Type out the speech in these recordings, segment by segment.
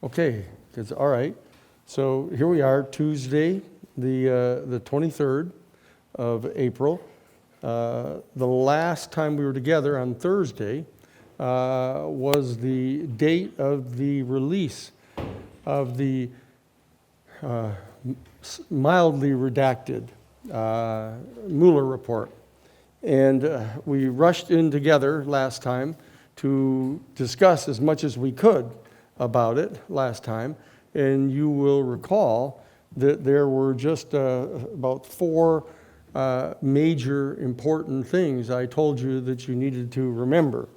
Okay, all right. So here we are, Tuesday, the 23rd of April. The last time we were together on Thursday was the date of the release of the mildly redacted Mueller report. And we rushed in together last time to discuss as much as we could about it last time. And you will recall that there were just about four major important things I told you that you needed to remember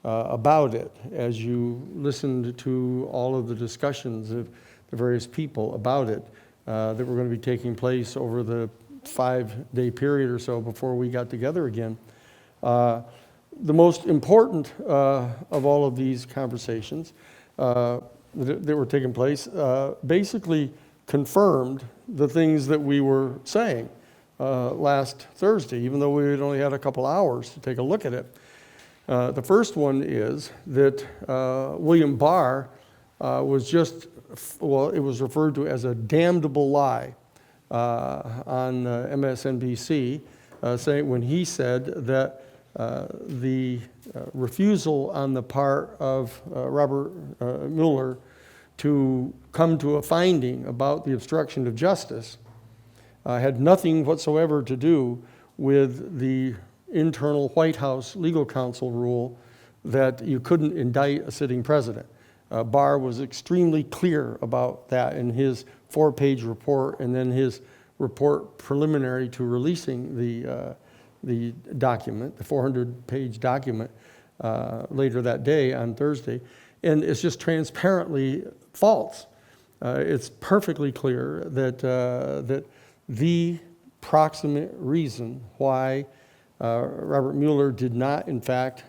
about it as you listened to all of the discussions of the various people about it that were going to be taking place over the 5-day period or so before we got together again. The most important of all of these conversations that were taking place basically confirmed the things that we were saying last Thursday, even though we had only had a couple hours to take a look at it. The first one is that William Barr was just, well, it was referred to as a damnable lie on MSNBC, saying when he said that the refusal on the part of Robert Mueller to come to a finding about the obstruction of justice had nothing whatsoever to do with the internal White House legal counsel rule that you couldn't indict a sitting president. Barr was extremely clear about that in his 4-page report and then his report preliminary to releasing the document, the 400-page document, later that day on Thursday. And it's just transparently false. It's perfectly clear that, that the proximate reason why Robert Mueller did not, in fact,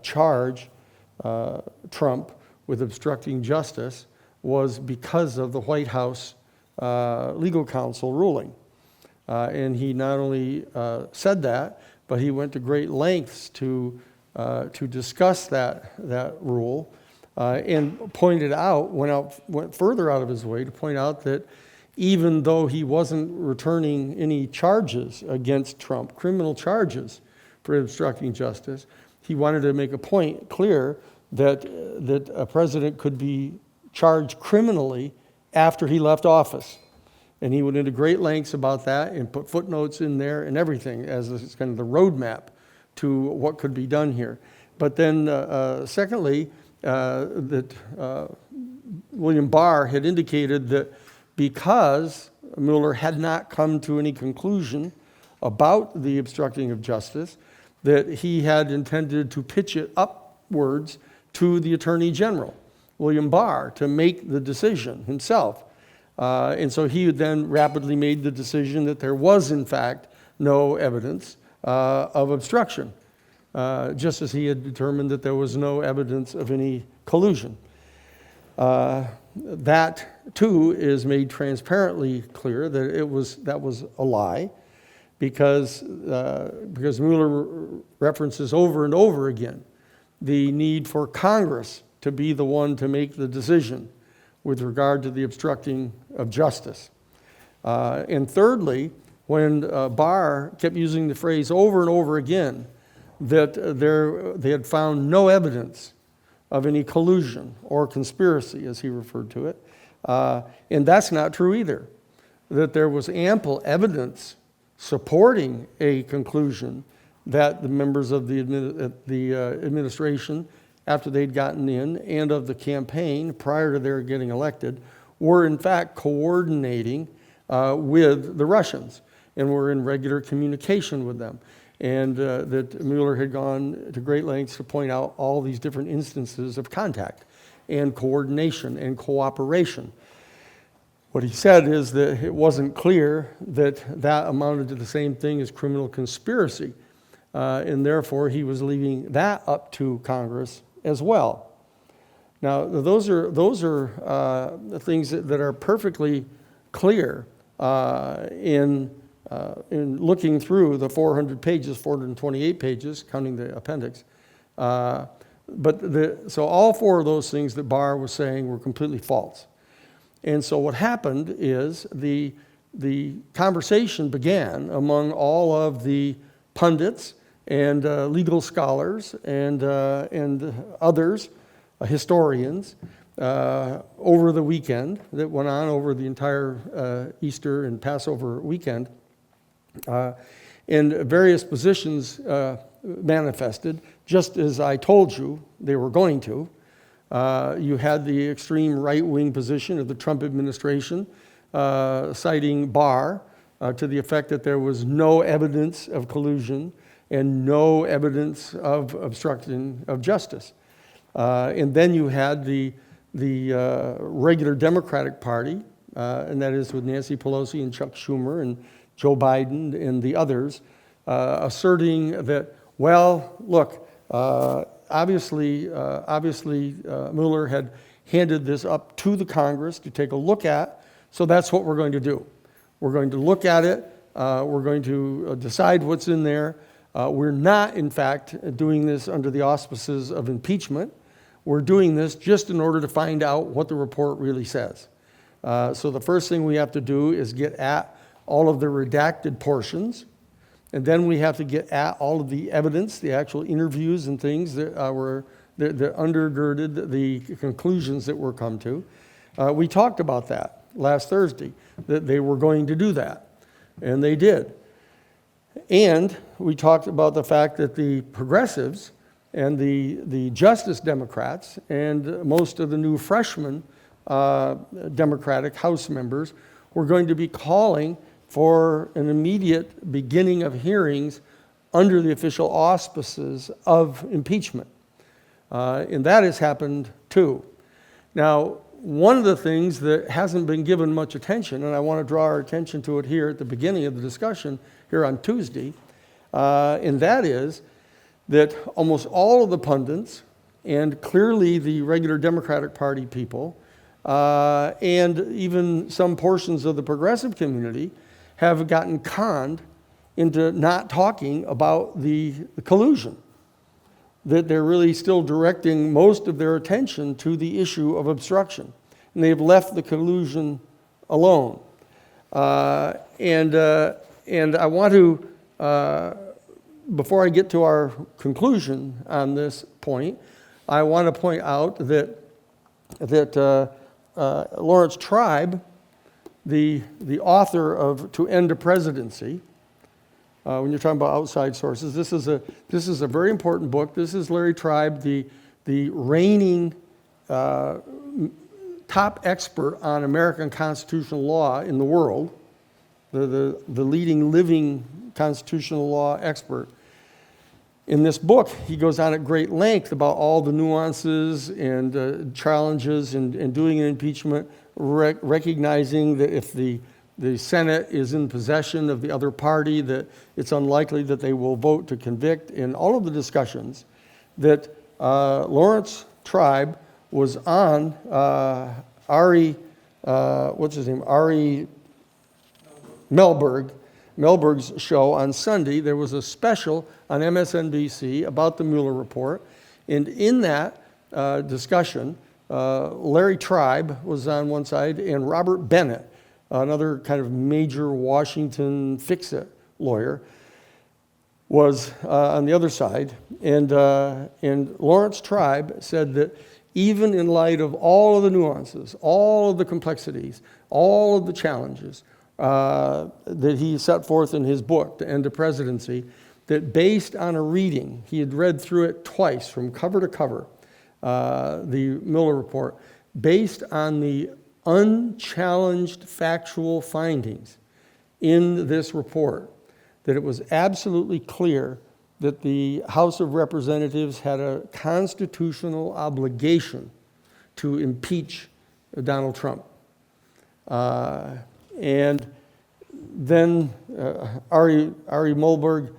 charge Trump with obstructing justice was because of the White House legal counsel ruling. And he not only said that, but he went to great lengths to discuss that rule and pointed out, went further out of his way to point out that even though he wasn't returning any charges against Trump, criminal charges for obstructing justice, he wanted to make a point clear that a president could be charged criminally after he left office. And he went into great lengths about that and put footnotes in there and everything as kind of the roadmap to what could be done here. But then secondly, that William Barr had indicated that because Mueller had not come to any conclusion about the obstructing of justice, that he had intended to pitch it upwards to the Attorney General, William Barr, to make the decision himself. And so he then rapidly made the decision that there was, in fact, no evidence of obstruction, just as he had determined that there was no evidence of any collusion. That, too, is made transparently clear that that was a lie, because Mueller references over and over again the need for Congress to be the one to make the decision with regard to the obstructing of justice. And thirdly, when Barr kept using the phrase over and over again that they had found no evidence of any collusion or conspiracy, as he referred to it, and that's not true either, that there was ample evidence supporting a conclusion that the members of the administration, after they'd gotten in, and of the campaign prior to their getting elected, were in fact coordinating with the Russians and were in regular communication with them. And that Mueller had gone to great lengths to point out all these different instances of contact and coordination and cooperation. What he said is that it wasn't clear that that amounted to the same thing as criminal conspiracy, and therefore he was leaving that up to Congress as well. Now, those are things that are perfectly clear in looking through the 400 pages, 428 pages, counting the appendix, So all four of those things that Barr was saying were completely false. And so what happened is the conversation began among all of the pundits and legal scholars and others, historians, over the weekend that went on over the entire Easter and Passover weekend. And various positions manifested, just as I told you they were going to. You had the extreme right-wing position of the Trump administration, citing Barr to the effect that there was no evidence of collusion and no evidence of obstruction of justice. And then you had the regular Democratic Party, and that is with Nancy Pelosi and Chuck Schumer and Joe Biden and the others, asserting that, well, look, obviously Mueller had handed this up to the Congress to take a look at, so that's what we're going to do. We're going to look at it. We're going to decide what's in there. We're not, in fact, doing this under the auspices of impeachment. We're doing this just in order to find out what the report really says. So the first thing we have to do is get at all of the redacted portions, and then we have to get at all of the evidence, the actual interviews and things that that undergirded the conclusions that were come to. We talked about that last Thursday, that they were going to do that, and they did. And we talked about the fact that the progressives and the Justice Democrats and most of the new freshman Democratic House members were going to be calling for an immediate beginning of hearings under the official auspices of impeachment. And that has happened too. Now, one of the things that hasn't been given much attention, and I want to draw our attention to it here at the beginning of the discussion here on Tuesday, and that is that almost all of the pundits, and clearly the regular Democratic Party people, and even some portions of the progressive community have gotten conned into not talking about the collusion, that they're really still directing most of their attention to the issue of obstruction, and they've left the collusion alone. And I want to, before I get to our conclusion on this point, I want to point out that Lawrence Tribe, the author of To End a Presidency, when you're talking about outside sources, this is a very important book. This is Larry Tribe, the reigning top expert on American constitutional law in the world, the leading living constitutional law expert. In this book, he goes on at great length about all the nuances and challenges in doing an impeachment, recognizing that if the Senate is in possession of the other party, that it's unlikely that they will vote to convict. In all of the discussions that Lawrence Tribe was on Ari Melberg's show on Sunday. There was a special on MSNBC about the Mueller report. And in that discussion, Larry Tribe was on one side and Robert Bennett, another kind of major Washington fix-it lawyer, was on the other side. And Lawrence Tribe said that even in light of all of the nuances, all of the complexities, all of the challenges that he set forth in his book, To End a Presidency, that based on a reading, he had read through it twice from cover to cover, the Mueller report, based on the unchallenged factual findings in this report, that it was absolutely clear that the House of Representatives had a constitutional obligation to impeach Donald Trump. And then Ari Melberg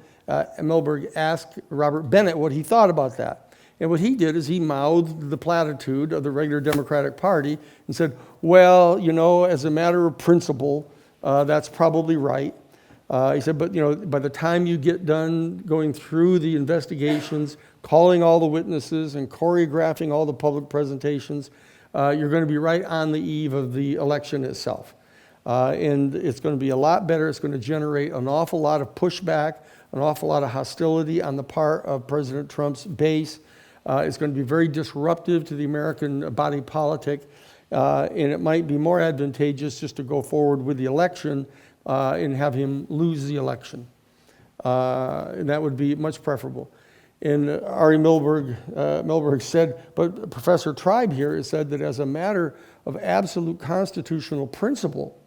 asked Robert Bennett what he thought about that. And what he did is he mouthed the platitude of the regular Democratic Party and said, well, as a matter of principle, that's probably right. He said, but by the time you get done going through the investigations, calling all the witnesses and choreographing all the public presentations. You're going to be right on the eve of the election itself. And it's going to be a lot better. It's going to generate an awful lot of pushback, an awful lot of hostility on the part of President Trump's base. It's going to be very disruptive to the American body politic. And it might be more advantageous just to go forward with the election and have him lose the election. And that would be much preferable. And Ari Milberg said, but Professor Tribe here has said that as a matter of absolute constitutional principle,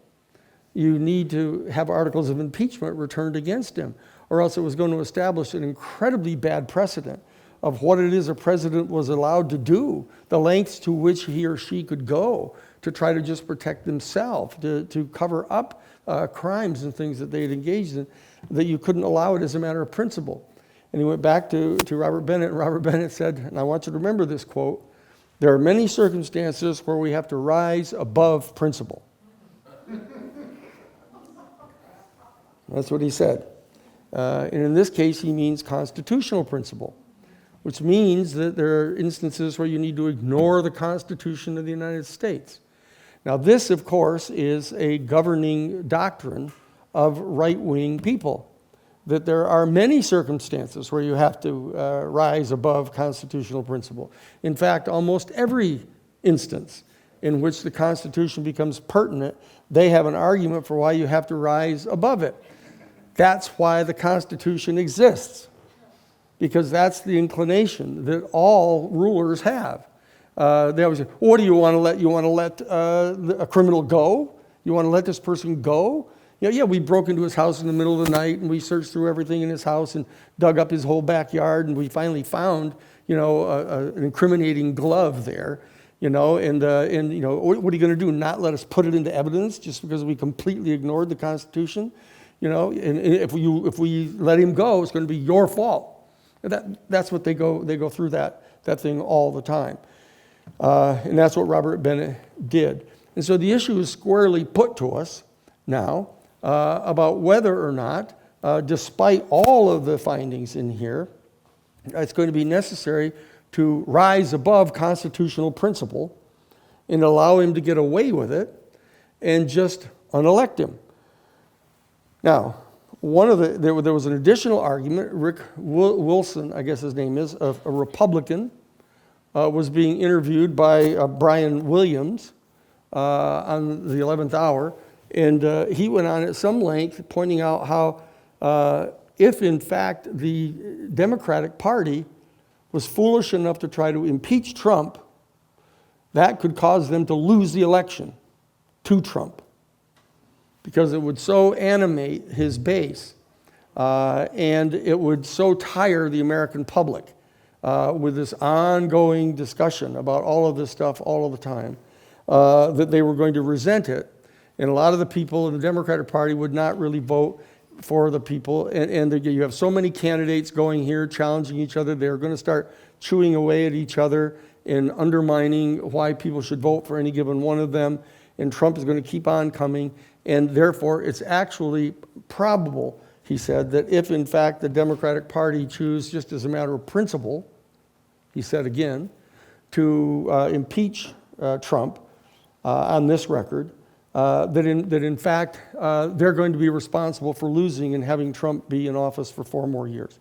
you need to have articles of impeachment returned against him, or else it was going to establish an incredibly bad precedent of what it is a president was allowed to do, the lengths to which he or she could go to try to just protect themselves, to cover up crimes and things that they had engaged in, that you couldn't allow it as a matter of principle. And he went back to Robert Bennett, and Robert Bennett said, and I want you to remember this quote, "There are many circumstances where we have to rise above principle." That's what he said. And in this case, he means constitutional principle, which means that there are instances where you need to ignore the Constitution of the United States. Now, this, of course, is a governing doctrine of right-wing people, that there are many circumstances where you have to rise above constitutional principle. In fact, almost every instance in which the Constitution becomes pertinent, they have an argument for why you have to rise above it. That's why the Constitution exists, because that's the inclination that all rulers have. They always say, what do you want to let? You want to let a criminal go? You want to let this person go? Yeah, we broke into his house in the middle of the night, and we searched through everything in his house and dug up his whole backyard, and we finally found, an incriminating glove there, and what are you going to do? Not let us put it into evidence just because we completely ignored the Constitution? And if we let him go, it's going to be your fault. That's what they go through that thing all the time. And that's what Robert Bennett did. And so the issue is squarely put to us now about whether or not, despite all of the findings in here, it's going to be necessary to rise above constitutional principle and allow him to get away with it and just unelect him. Now, there was an additional argument. Rick Wilson, I guess his name is, a Republican, was being interviewed by Brian Williams on the 11th hour, and he went on at some length pointing out how if in fact the Democratic Party was foolish enough to try to impeach Trump, that could cause them to lose the election to Trump, because it would so animate his base and it would so tire the American public with this ongoing discussion about all of this stuff all of the time, that they were going to resent it. And a lot of the people in the Democratic Party would not really vote for the people. And you have so many candidates going here challenging each other. They're going to start chewing away at each other and undermining why people should vote for any given one of them. And Trump is going to keep on coming. And therefore, it's actually probable, he said, that if in fact the Democratic Party choose, just as a matter of principle, he said again, to impeach Trump on this record, that in fact they're going to be responsible for losing and having Trump be in office for 4 more years.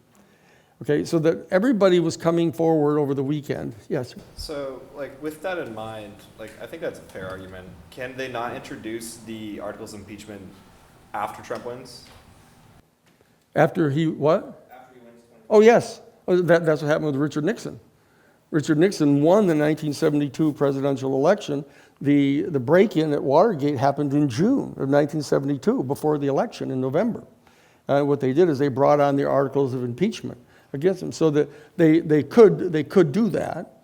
Okay, so that everybody was coming forward over the weekend. Yes? So, with that in mind, I think that's a fair argument. Can they not introduce the articles of impeachment after Trump wins? After he what? After he wins 2020. Oh, yes. That's what happened with Richard Nixon. Richard Nixon won the 1972 presidential election. The break-in at Watergate happened in June of 1972, before the election in November. What they did is they brought on the articles of impeachment against him, so that they could do that.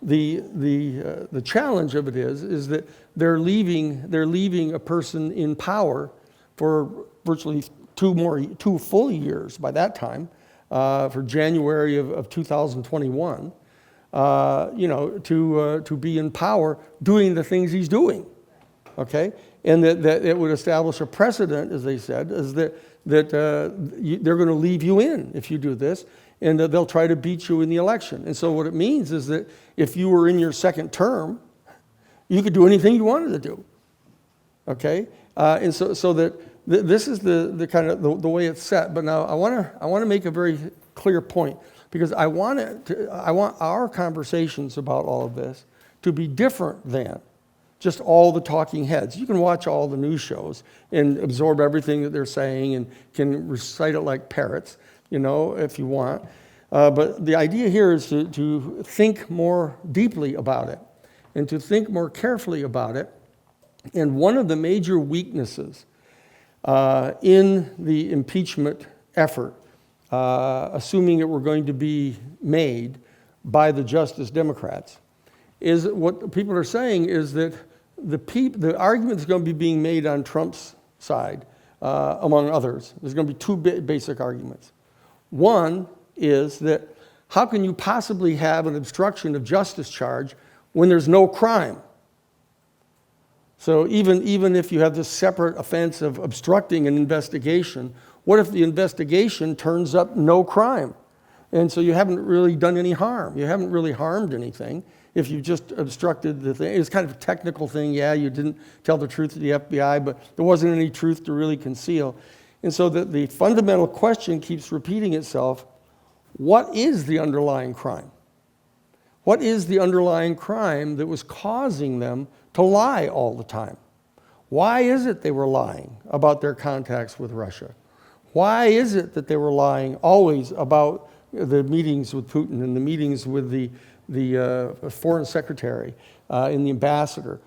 The challenge of it is that they're leaving a person in power for virtually 2 full years by that time, for January of 2021. To be in power doing the things he's doing, okay? And that it would establish a precedent, as they said, is that they're going to leave you in if you do this. and they'll try to beat you in the election. And so what it means is that if you were in your second term, you could do anything you wanted to do, okay? And so that this is the kind of the way it's set. But now I want to make a very clear point, because I want our conversations about all of this to be different than just all the talking heads. You can watch all the news shows and absorb everything that they're saying and can recite it like parrots, if you want. But the idea here is to think more deeply about it and to think more carefully about it. And one of the major weaknesses in the impeachment effort, assuming it were going to be made by the Justice Democrats, is what people are saying is that the argument that's going to be being made on Trump's side, among others, there's going to be two basic arguments. One is that how can you possibly have an obstruction of justice charge when there's no crime? So even if you have this separate offense of obstructing an investigation, what if the investigation turns up no crime? And so you haven't really done any harm. You haven't really harmed anything if you just obstructed the thing. It's kind of a technical thing. Yeah, you didn't tell the truth to the FBI, but there wasn't any truth to really conceal. And so the fundamental question keeps repeating itself: what is the underlying crime? What is the underlying crime that was causing them to lie all the time? Why is it they were lying about their contacts with Russia? Why is it that they were lying always about the meetings with Putin and the meetings with the foreign secretary and the ambassador?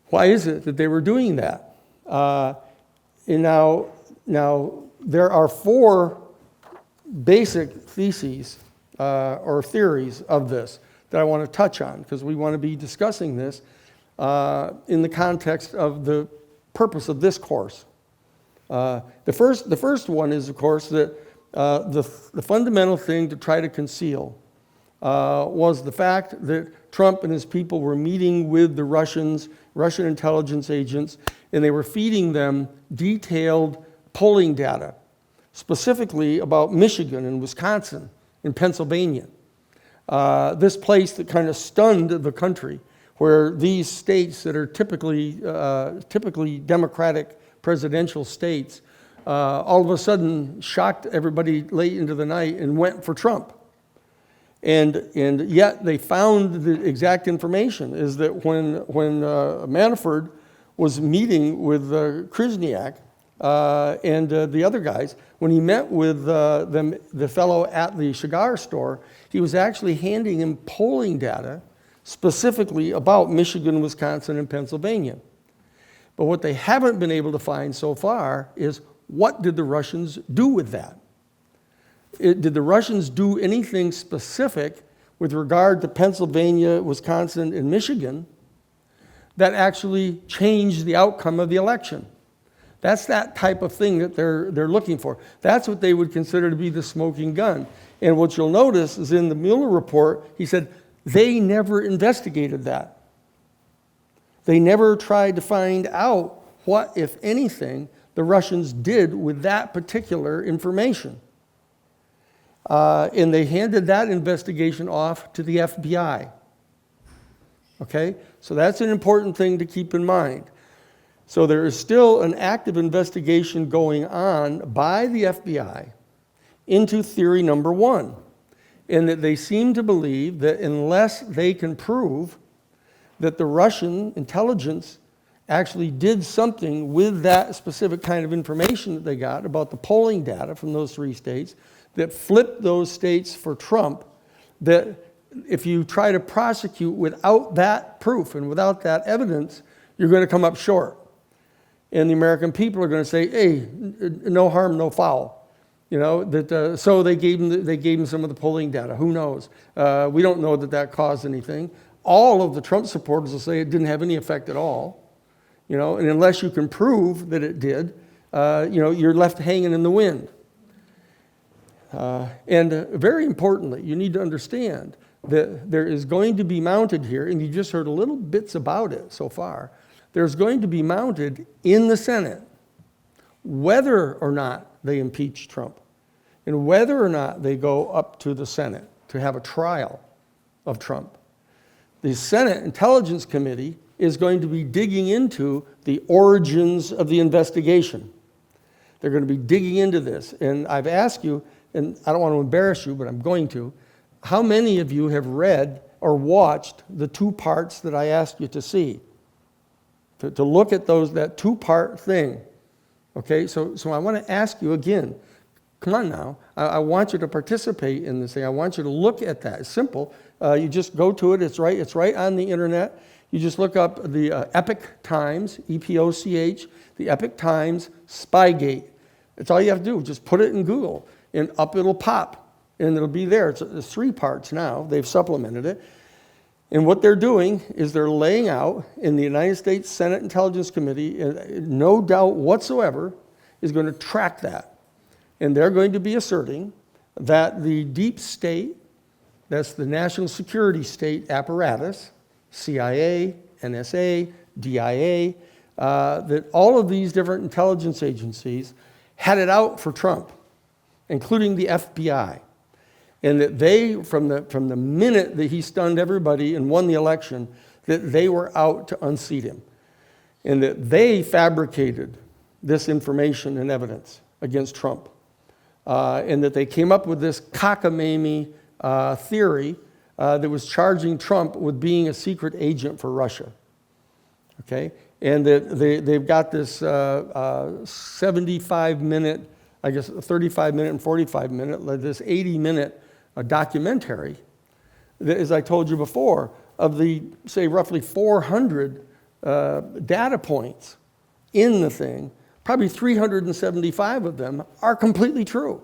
Why is it that they were doing that? And now there are four basic theses or theories of this that I want to touch on, because we want to be discussing this in the context of the purpose of this course. The first one is, of course, that the fundamental thing to try to conceal was the fact that Trump and his people were meeting with the Russian intelligence agents, and they were feeding them detailed polling data, specifically about Michigan and Wisconsin and Pennsylvania. This place that kind of stunned the country, where these states that are typically Democratic presidential states, all of a sudden shocked everybody late into the night and went for Trump. And yet they found the exact information is that when Manafort was meeting with Krasniak and the other guys, when he met with the fellow at the cigar store, he was actually handing him polling data specifically about Michigan, Wisconsin, and Pennsylvania. But what they haven't been able to find so far is, what did the Russians do with that? Did the Russians do anything specific with regard to Pennsylvania, Wisconsin, and Michigan that actually changed the outcome of the election? That's that type of thing that they're looking for. That's what they would consider to be the smoking gun. And what you'll notice is in the Mueller report, he said they never investigated that. They never tried to find out what, if anything, the Russians did with that particular information. And they handed that investigation off to the FBI. Okay? So that's an important thing to keep in mind. So there is still an active investigation going on by the FBI into theory number one, in that they seem to believe that unless they can prove that the Russian intelligence actually did something with that specific kind of information that they got about the polling data from those three states, that flipped those states for Trump, that if you try to prosecute without that proof and without that evidence, you're going to come up short. And the American people are going to say, hey, no harm, no foul. So they gave him some of the polling data. Who knows? We don't know that caused anything. All of the Trump supporters will say it didn't have any effect at all. And unless you can prove that it did, you're left hanging in the wind. And very importantly, you need to understand that there is going to be mounted here, and you just heard a little bits about it so far, there's going to be mounted in the Senate whether or not they impeach Trump. and whether or not they go up to the Senate to have a trial of Trump. The Senate Intelligence Committee is going to be digging into the origins of the investigation. They're going to be digging into this. And I've asked you, and I don't want to embarrass you, but I'm going to, how many of you have read or watched the 2 parts that I asked you to see? To look at that 2-part thing. Okay, so I want to ask you again, come on now, I want you to participate in this thing. I want you to look at that. It's simple. You just go to it. It's right on the internet. You just look up the Epoch Times, EPOCH, the Epoch Times Spygate. That's all you have to do. Just put it in Google, and up it'll pop, and it'll be there. It's 3 parts now. They've supplemented it. And what they're doing is they're laying out in the United States Senate Intelligence Committee, no doubt whatsoever, is going to track that. And they're going to be asserting that the deep state, that's the national security state apparatus, CIA, NSA, DIA, that all of these different intelligence agencies had it out for Trump, including the FBI. And that they, from the minute that he stunned everybody and won the election, that they were out to unseat him. And that they fabricated this information and evidence against Trump. And that they came up with this cockamamie theory that was charging Trump with being a secret agent for Russia. Okay? And that they've got this 75-minute, I guess 35-minute and 45-minute, this 80-minute documentary that, as I told you before, of the, say, roughly 400 data points in the thing, probably 375 of them are completely true.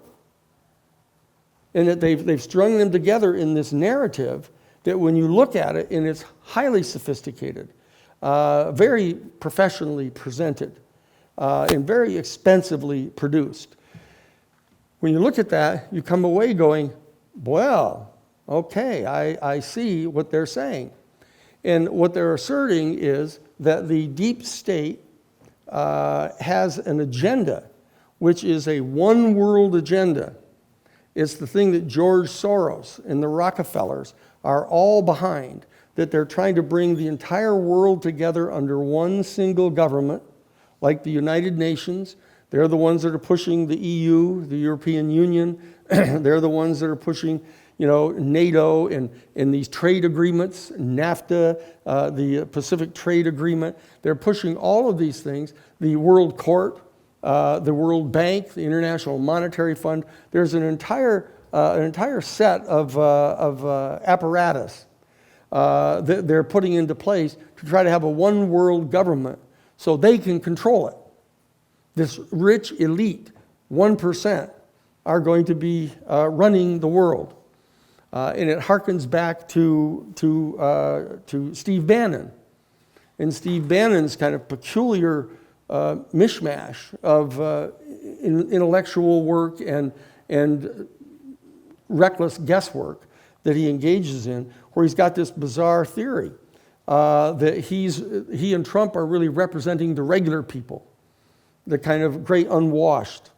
And that they've strung them together in this narrative that when you look at it, and it's highly sophisticated, very professionally presented, and very expensively produced. When you look at that, you come away going, well, okay, I see what they're saying. And what they're asserting is that the deep state has an agenda, which is a one-world agenda. It's the thing that George Soros and the Rockefellers are all behind, that they're trying to bring the entire world together under one single government, like the United Nations. They're the ones that are pushing the EU, the European Union. They're the ones that are pushing, NATO and these trade agreements, NAFTA, the Pacific Trade Agreement. They're pushing all of these things. The World Court, the World Bank, the International Monetary Fund. There's an entire set of apparatus that they're putting into place to try to have a one world government so they can control it. This rich elite, 1%, are going to be running the world. And it harkens back to Steve Bannon. And Steve Bannon's kind of peculiar mishmash of intellectual work and reckless guesswork that he engages in, where he's got this bizarre theory that he and Trump are really representing the regular people, the kind of great unwashed.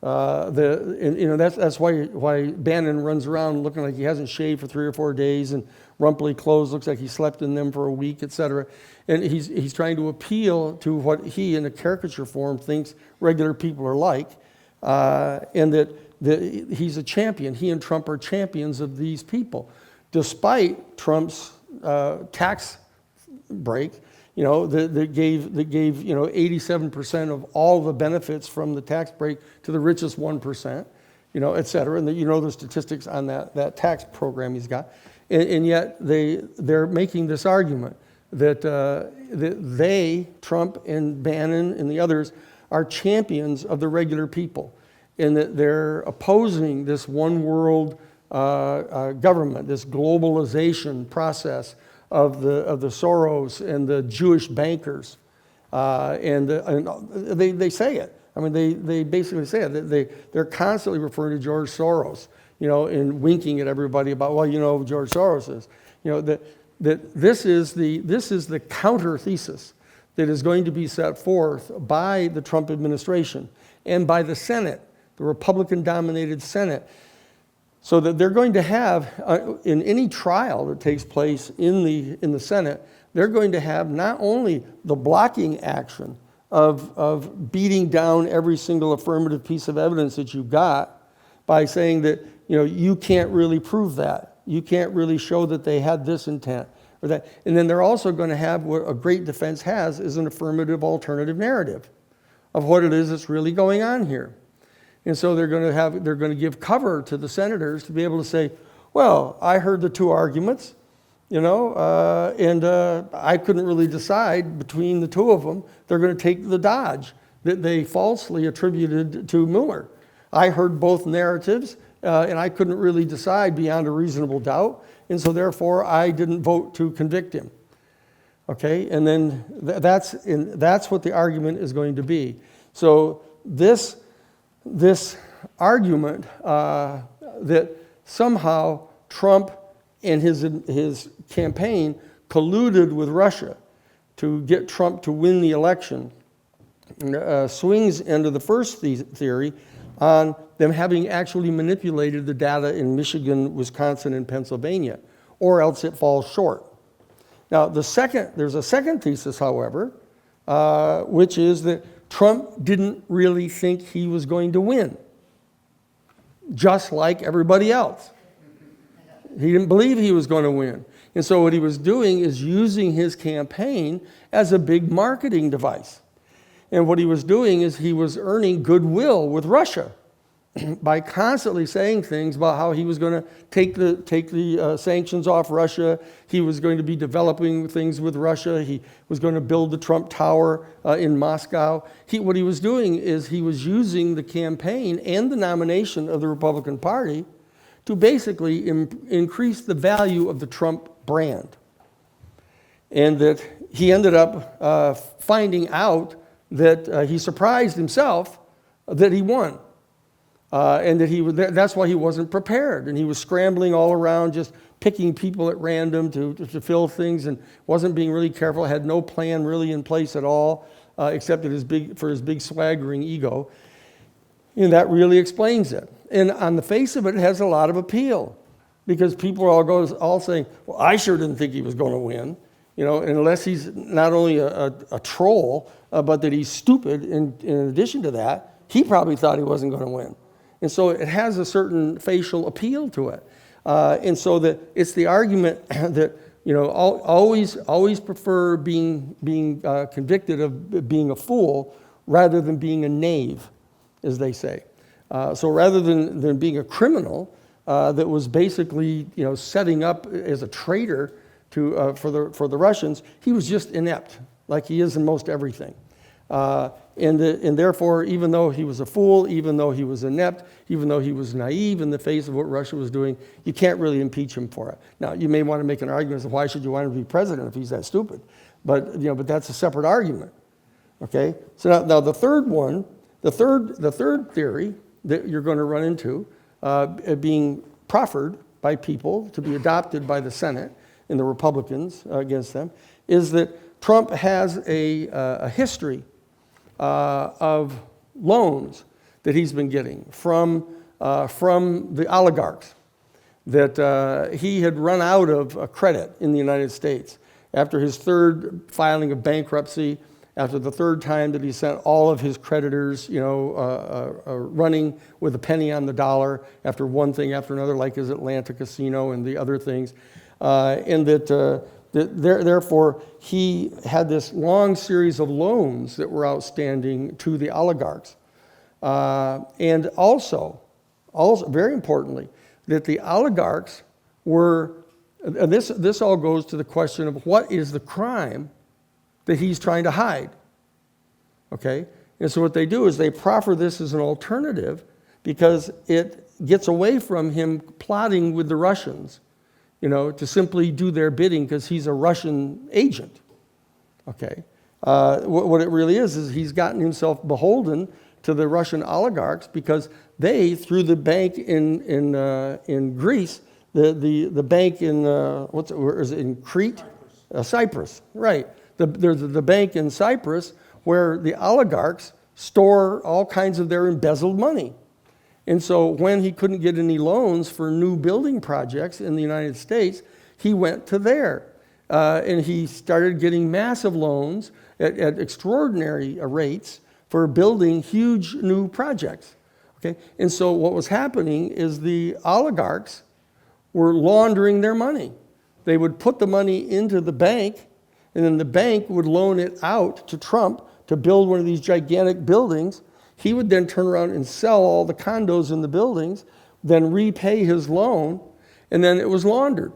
That's why Bannon runs around looking like he hasn't shaved for 3 or 4 days and rumply clothes, looks like he slept in them for a week, etc. And he's trying to appeal to what he, in a caricature form, thinks regular people are like, and that he's a champion. He and Trump are champions of these people, despite Trump's tax break. That gave 87% of all the benefits from the tax break to the richest 1%, et cetera. And the statistics on that tax program he's got. And yet they're making this argument that they, Trump and Bannon and the others, are champions of the regular people, and that they're opposing this one world government, this globalization process of the Soros and the Jewish bankers, and they say it. I mean, they basically say it. They're constantly referring to George Soros, and winking at everybody about, well, who George Soros is. That this is the counter thesis that is going to be set forth by the Trump administration and by the Senate the Republican-dominated Senate. So that they're going to have, in any trial that takes place in the Senate, they're going to have not only the blocking action of beating down every single affirmative piece of evidence that you've got by saying that, you can't really prove that. You can't really show that they had this intent or that. And then they're also going to have what a great defense has is an affirmative alternative narrative of what it is that's really going on here. And so they're going to give cover to the senators to be able to say, well, I heard the two arguments, and I couldn't really decide between the two of them. They're going to take the dodge that they falsely attributed to Mueller. I heard both narratives, and I couldn't really decide beyond a reasonable doubt, and so therefore I didn't vote to convict him. Okay, and then that's what the argument is going to be. So this argument that somehow Trump and his campaign colluded with Russia to get Trump to win the election swings into the first theory on them having actually manipulated the data in Michigan, Wisconsin, and Pennsylvania, or else it falls short. Now, there's a second thesis, however, which is that Trump didn't really think he was going to win, just like everybody else. He didn't believe he was going to win. And so what he was doing is using his campaign as a big marketing device. And what he was doing is he was earning goodwill with Russia by constantly saying things about how he was going to take the sanctions off Russia. He was going to be developing things with Russia. He was going to build the Trump Tower in Moscow. What he was doing is he was using the campaign and the nomination of the Republican Party to basically increase the value of the Trump brand. And that he ended up finding out that he surprised himself that he won. And that's why he wasn't prepared. And he was scrambling all around, just picking people at random to fill things, and wasn't being really careful, had no plan really in place at all, except for his big swaggering ego. And that really explains it. And on the face of it, it has a lot of appeal, because people are all saying, well, I sure didn't think he was going to win, unless he's not only a troll, but that he's stupid. In addition to that, he probably thought he wasn't going to win. And so it has a certain facial appeal to it. And so that it's the argument that, always prefer being convicted of being a fool rather than being a knave, as they say. So rather than being a criminal that was basically, setting up as a traitor for the Russians, he was just inept, like he is in most everything. And therefore, even though he was a fool, even though he was inept, even though he was naive in the face of what Russia was doing, you can't really impeach him for it. Now, you may want to make an argument as to why should you want him to be president if he's that stupid, but that's a separate argument. Okay. So now the third one, the third theory that you're going to run into, being proffered by people to be adopted by the Senate and the Republicans against them, is that Trump has a history of loans that he's been getting from the oligarchs, that he had run out of credit in the United States after his third filing of bankruptcy, after the third time that he sent all of his creditors, running with a penny on the dollar after one thing after another, like his Atlanta casino and the other things, and therefore, he had this long series of loans that were outstanding to the oligarchs. And also, very importantly, that the oligarchs were, and this all goes to the question of what is the crime that he's trying to hide. Okay? And so what they do is they proffer this as an alternative because it gets away from him plotting with the Russians, to simply do their bidding because he's a Russian agent. Okay, what it really is he's gotten himself beholden to the Russian oligarchs because they, through the bank in Greece, the bank in where is it, in Crete, Cyprus, right? There's the bank in Cyprus where the oligarchs store all kinds of their embezzled money. And so when he couldn't get any loans for new building projects in the United States, he went to there. And he started getting massive loans at extraordinary rates for building huge new projects. Okay? And so what was happening is the oligarchs were laundering their money. They would put the money into the bank, and then the bank would loan it out to Trump to build one of these gigantic buildings. He would then turn around and sell all the condos in the buildings, then repay his loan, and then it was laundered.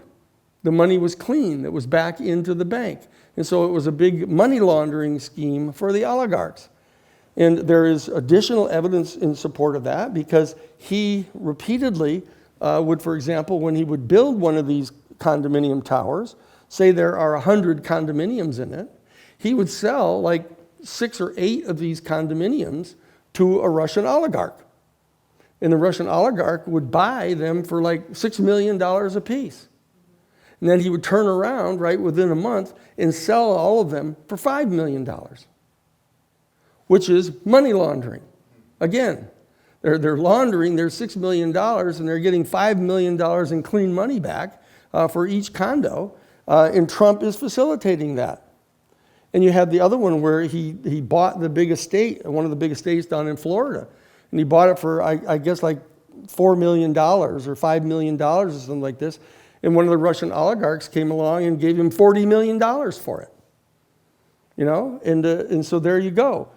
The money was clean. It was back into the bank. And so it was a big money laundering scheme for the oligarchs. And there is additional evidence in support of that because he repeatedly would, for example, when he would build one of these condominium towers, say there are 100 condominiums in it, he would sell like 6 or 8 of these condominiums to a Russian oligarch. And the Russian oligarch would buy them for like $6 million a piece. And then he would turn around right within a month and sell all of them for $5 million, which is money laundering. Again, they're laundering their $6 million and they're getting $5 million in clean money back for each condo, and Trump is facilitating that. And you have the other one where he bought the big estate, one of the big estates down in Florida, and he bought it for, I guess, like $4 million or $5 million or something like this. And one of the Russian oligarchs came along and gave him $40 million for it. You know, and so there you go.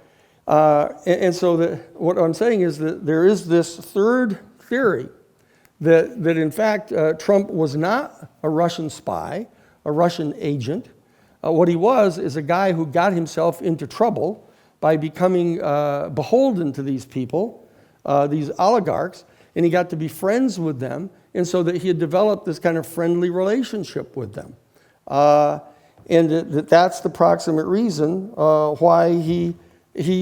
And so what I'm saying is that there is this third theory that in fact Trump was not a Russian spy, a Russian agent. What he was is a guy who got himself into trouble by becoming beholden to these people, these oligarchs, and he got to be friends with them, and so that he had developed this kind of friendly relationship with them. And that's the proximate reason why he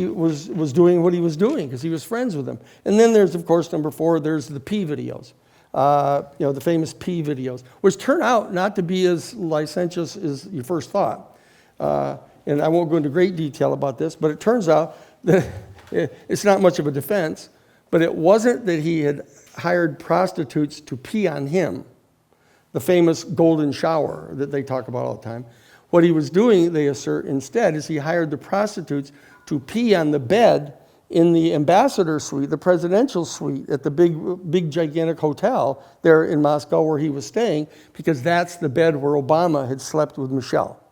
was doing what he was doing, because he was friends with them. And then there's, of course, number 4, there's the P videos. The famous P videos, which turn out not to be as licentious as you first thought. And I won't go into great detail about this, but it turns out that it's not much of a defense, but it wasn't that he had hired prostitutes to pee on him, the famous golden shower that they talk about all the time. What he was doing, they assert instead, is he hired the prostitutes to pee on the bed in the ambassador suite, the presidential suite at the big gigantic hotel there in Moscow where he was staying, because that's the bed where Obama had slept with Michelle.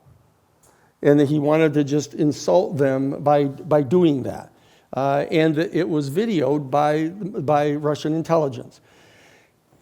And that he wanted to just insult them by doing that. And it was videoed by Russian intelligence.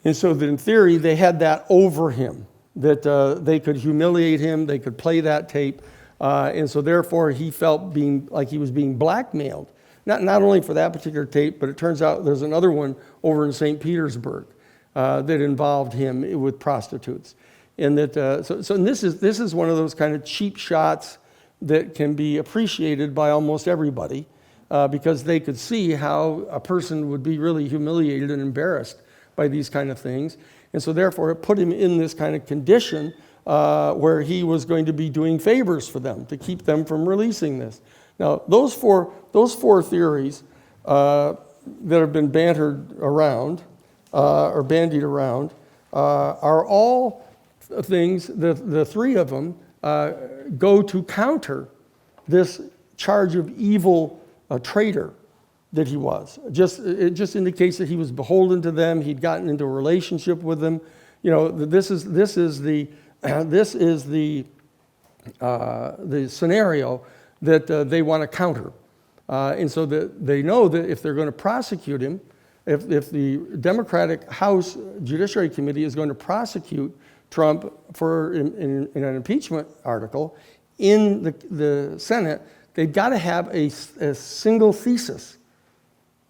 And so that in theory, they had that over him, that they could humiliate him, they could play that tape, and so therefore he felt like he was being blackmailed. Not only for that particular tape, but it turns out there's another one over in St. Petersburg that involved him with prostitutes. And that and this is one of those kind of cheap shots that can be appreciated by almost everybody because they could see how a person would be really humiliated and embarrassed by these kind of things. And so therefore it put him in this kind of condition where he was going to be doing favors for them to keep them from releasing this. Now, those four theories that have been bantered around or bandied around are all things, the 3 of them go to counter this charge of evil traitor that he was. It just indicates that he was beholden to them. He'd gotten into a relationship with them. You know, this is the scenario that they want to counter. And so that they know that if they're going to prosecute him, if the Democratic House Judiciary Committee is going to prosecute Trump for in an impeachment article in the Senate, they've got to have a single thesis.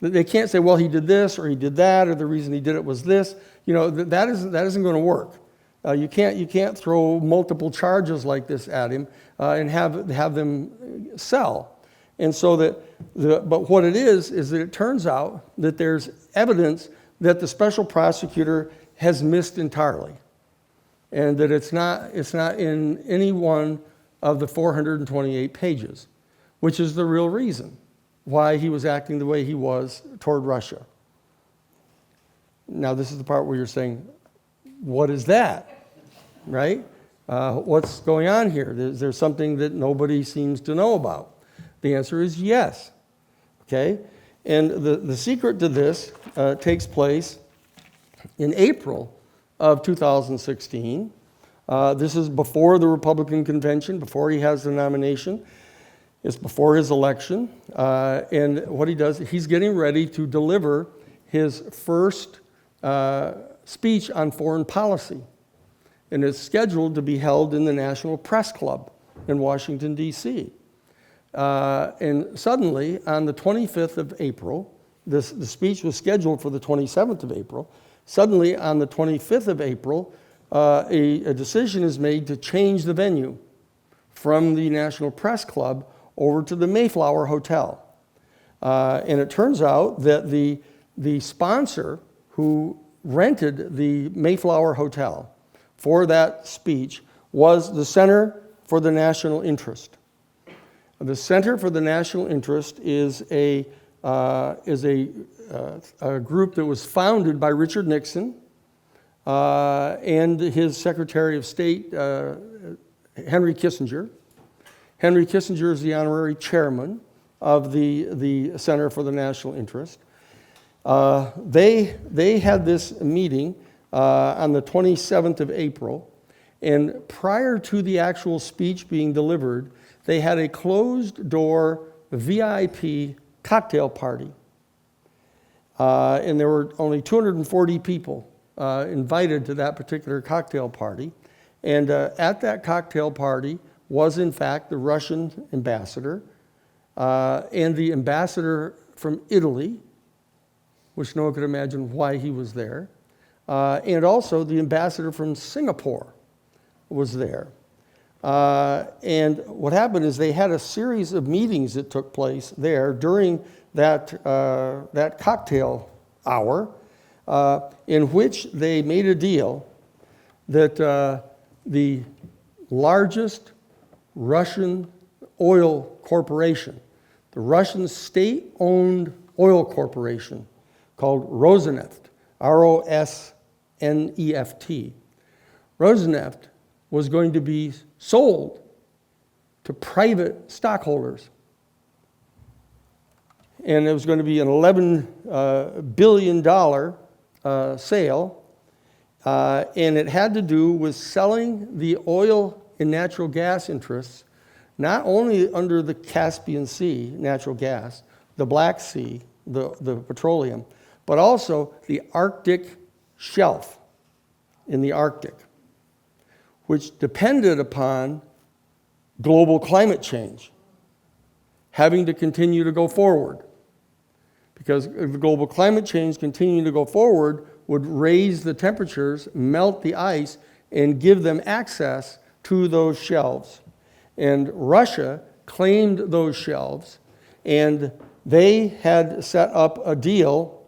They can't say, well, he did this or he did that, or the reason he did it was this. You know, that isn't going to work. You can't throw multiple charges like this at him and have them sell. And so but what it is that it turns out that there's evidence that the special prosecutor has missed entirely, and that it's not in any one of the 428 pages, which is the real reason why he was acting the way he was toward Russia. Now this is the part where you're saying, what is that, right? What's going on here? Is there something that nobody seems to know about? The answer is yes, okay? And the secret to this takes place in April of 2016. This is before the Republican convention, before he has the nomination. It's before his election. And what he does, he's getting ready to deliver his first speech on foreign policy. And it's scheduled to be held in the National Press Club in Washington, D.C. And suddenly, on the 25th of April, the speech was scheduled for the 27th of April. Suddenly, on the 25th of April, a decision is made to change the venue from the National Press Club over to the Mayflower Hotel. And it turns out that the sponsor who rented the Mayflower Hotel for that speech was the Center for the National Interest. The Center for the National Interest is a group that was founded by Richard Nixon and his Secretary of State, Henry Kissinger. Henry Kissinger is the honorary chairman of the Center for the National Interest. They had this meeting on the 27th of April, and prior to the actual speech being delivered, they had a closed-door VIP cocktail party. And there were only 240 people invited to that particular cocktail party. And at that cocktail party was, in fact, the Russian ambassador and the ambassador from Italy, which no one could imagine why he was there, and also the ambassador from Singapore was there. And what happened is they had a series of meetings that took place there during that cocktail hour, in which they made a deal that the largest Russian oil corporation, the Russian state-owned oil corporation called Rosneft, R-O-S-N-E-F-T, Rosneft was going to be sold to private stockholders. And it was going to be an $11 billion sale. And it had to do with selling the oil and natural gas interests, not only under the Caspian Sea, natural gas, the Black Sea, the petroleum, but also the Arctic shelf in the Arctic, which depended upon global climate change having to continue to go forward. Because the global climate change continuing to go forward would raise the temperatures, melt the ice, and give them access to those shelves. And Russia claimed those shelves, and they had set up a deal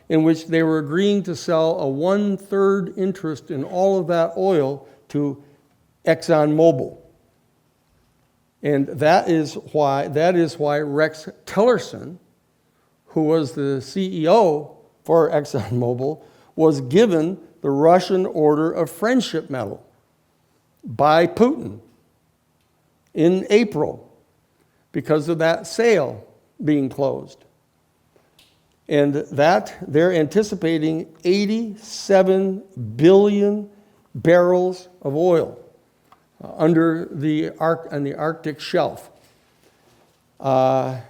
in which they were agreeing to sell a 1/3 interest in all of that oil to ExxonMobil. And that is why Rex Tillerson, who was the CEO for ExxonMobil, was given the Russian Order of Friendship Medal by Putin in April because of that sale being closed. And that they're anticipating 87 billion barrels of oil under the Arctic shelf. And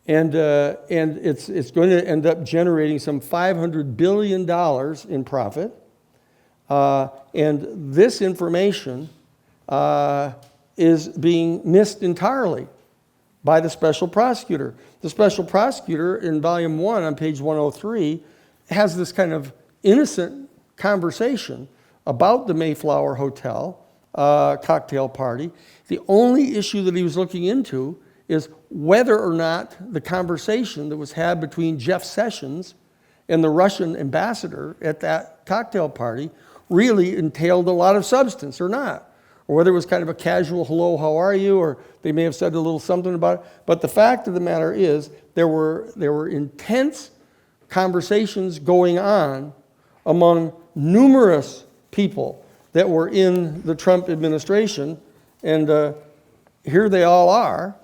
it's going to end up generating some $500 billion in profit. And this information is being missed entirely by the special prosecutor. The special prosecutor in volume 1 on page 103 has this kind of innocent conversation about the Mayflower Hotel cocktail party. The only issue that he was looking into is whether or not the conversation that was had between Jeff Sessions and the Russian ambassador at that cocktail party really entailed a lot of substance or not. Or whether it was kind of a casual, hello, how are you? Or they may have said a little something about it. But the fact of the matter is there were intense conversations going on among numerous people that were in the Trump administration. And here they all are,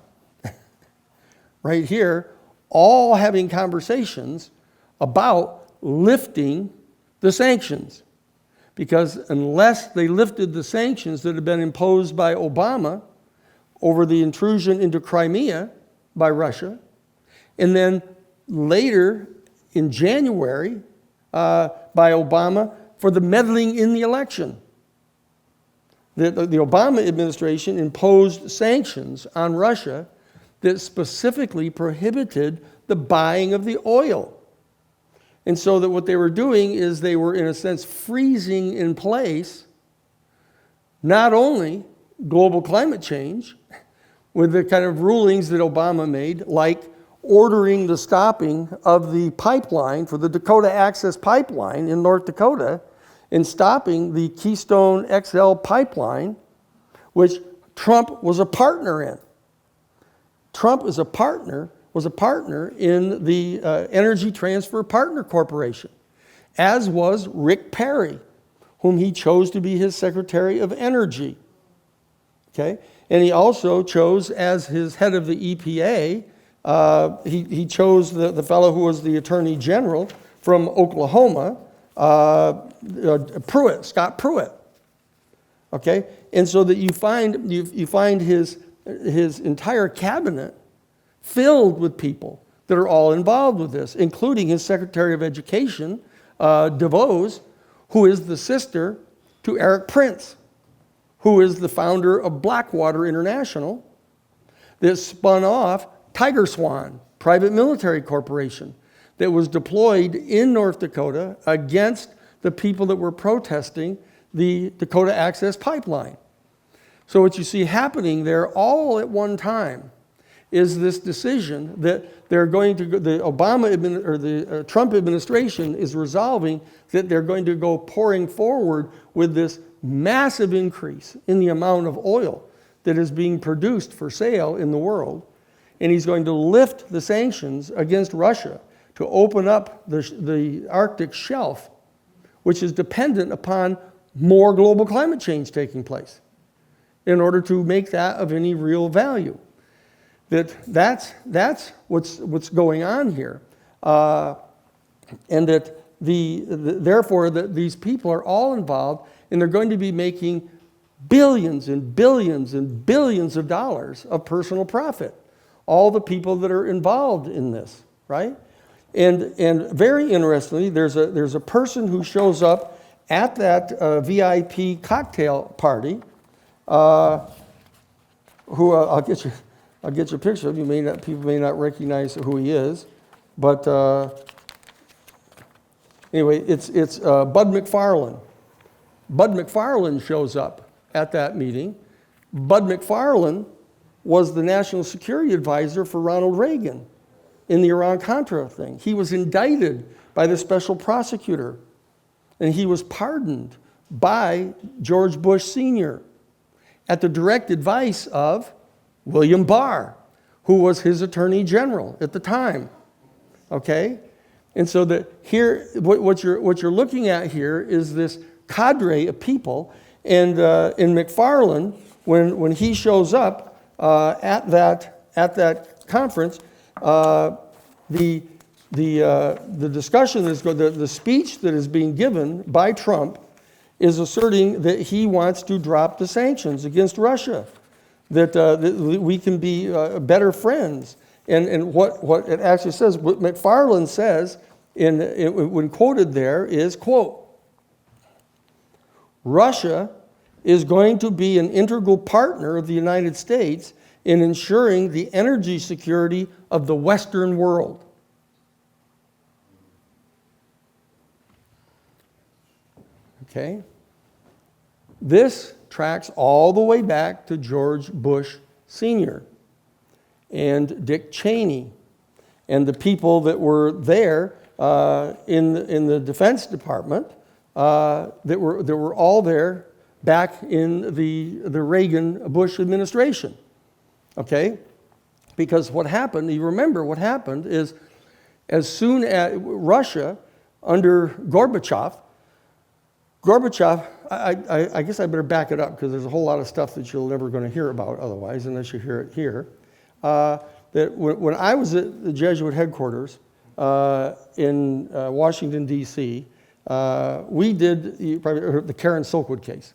right here, all having conversations about lifting the sanctions. Because unless they lifted the sanctions that had been imposed by Obama over the intrusion into Crimea by Russia, and then later in January by Obama for the meddling in the election. The Obama administration imposed sanctions on Russia that specifically prohibited the buying of the oil. And so that what they were doing is they were, in a sense, freezing in place not only global climate change with the kind of rulings that Obama made, like ordering the stopping of the pipeline for the Dakota Access Pipeline in North Dakota and stopping the Keystone XL pipeline, which Trump was a partner in. Trump was a partner in the Energy Transfer Partner Corporation, as was Rick Perry, whom he chose to be his Secretary of Energy. Okay? And he also chose as his head of the EPA, he chose the fellow who was the Attorney General from Oklahoma, Scott Pruitt. Okay? And so that you find his entire cabinet filled with people that are all involved with this, including his Secretary of Education, DeVos, who is the sister to Eric Prince, who is the founder of Blackwater International, that spun off Tiger Swan, private military corporation, that was deployed in North Dakota against the people that were protesting the Dakota Access Pipeline. So what you see happening there all at one time is this decision that they're going to, the Trump administration is resolving that they're going to go pouring forward with this massive increase in the amount of oil that is being produced for sale in the world. And he's going to lift the sanctions against Russia to open up the Arctic shelf, which is dependent upon more global climate change taking place in order to make that of any real value. That's what's going on here, and that therefore these people are all involved, and they're going to be making billions and billions and billions of dollars of personal profit. All the people that are involved in this, right? And very interestingly, there's a person who shows up at that VIP cocktail party, who I'll get you a picture of. People may not recognize who he is, but anyway, it's Bud McFarlane. Bud McFarlane shows up at that meeting. Bud McFarlane was the national security advisor for Ronald Reagan in the Iran-Contra thing. He was indicted by the special prosecutor, and he was pardoned by George Bush Sr. at the direct advice of William Barr, who was his attorney general at the time. Okay? And so that here, what you're looking at here is this cadre of people, and in McFarlane, when he shows up at that conference, the discussion the speech that is being given by Trump is asserting that he wants to drop the sanctions against Russia, that we can be better friends. And what it actually says, what McFarlane says when quoted there is, quote, Russia is going to be an integral partner of the United States in ensuring the energy security of the Western world. Okay? This tracks all the way back to George Bush Sr. and Dick Cheney and the people that were there in the Defense Department that were all there back in the Reagan-Bush administration. Okay? Because what happened, you remember what happened is As soon as Russia, under Gorbachev, I guess I better back it up because there's a whole lot of stuff that you're never going to hear about otherwise, unless you hear it here. That when I was at the Jesuit headquarters in Washington, D.C., we did, you probably heard the Karen Silkwood case.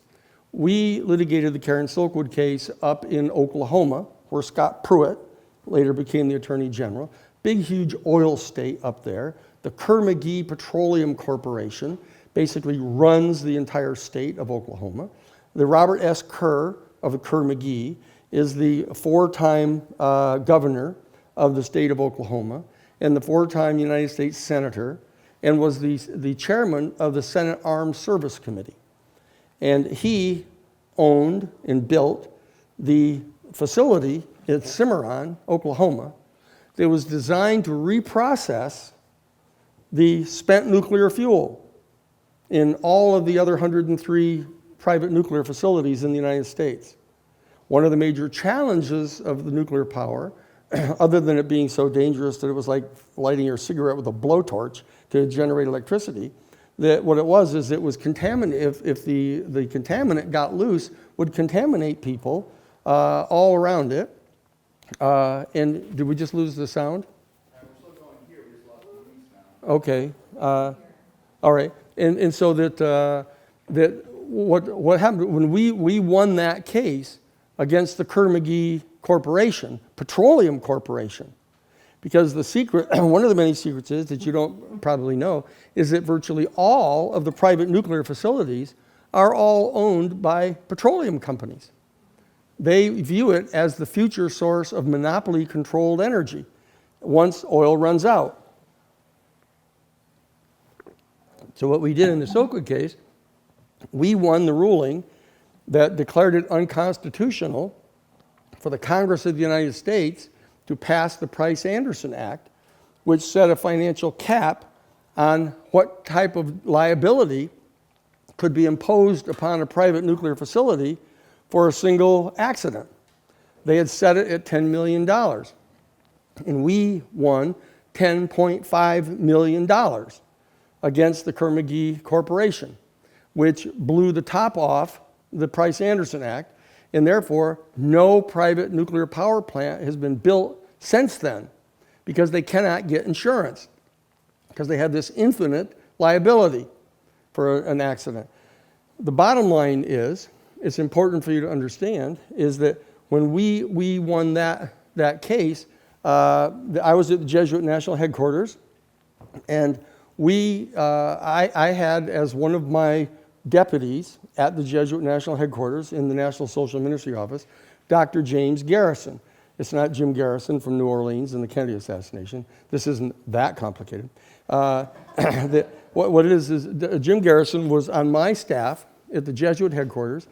We litigated the Karen Silkwood case up in Oklahoma, where Scott Pruitt later became the Attorney General. Big, huge oil state up there. The Kerr-McGee Petroleum Corporation basically runs the entire state of Oklahoma. The Robert S. Kerr of the Kerr-McGee is the 4-time governor of the state of Oklahoma and the 4-time United States Senator, and was the chairman of the Senate Armed Service Committee. And he owned and built the facility at Cimarron, Oklahoma, that was designed to reprocess the spent nuclear fuel in all of the other 103 private nuclear facilities in the United States. One of the major challenges of the nuclear power, other than it being so dangerous that it was like lighting your cigarette with a blowtorch to generate electricity, that what it was is it was contaminated. If the contaminant got loose, would contaminate people all around it. And did we just lose the sound? We're still going here, we just lost the movie sound. Okay. All right. And so that what happened when we won that case against the Kerr-McGee Corporation, Petroleum Corporation, because the secret, one of the many secrets is that you don't probably know, is that virtually all of the private nuclear facilities are all owned by petroleum companies. They view it as the future source of monopoly-controlled energy once oil runs out. So what we did in the Silkwood case, we won the ruling that declared it unconstitutional for the Congress of the United States to pass the Price-Anderson Act, which set a financial cap on what type of liability could be imposed upon a private nuclear facility for a single accident. They had set it at $10 million. And we won $10.5 million against the Kerr-McGee Corporation, which blew the top off the Price-Anderson Act, and therefore no private nuclear power plant has been built since then because they cannot get insurance because they have this infinite liability for an accident. The bottom line is, it's important for you to understand, is that when we won that case, I was at the Jesuit National Headquarters, and I had as one of my deputies at the Jesuit National Headquarters in the National Social Ministry Office, Dr. James Garrison. It's not Jim Garrison from New Orleans and the Kennedy assassination. This isn't that complicated. What it is Jim Garrison was on my staff at the Jesuit headquarters,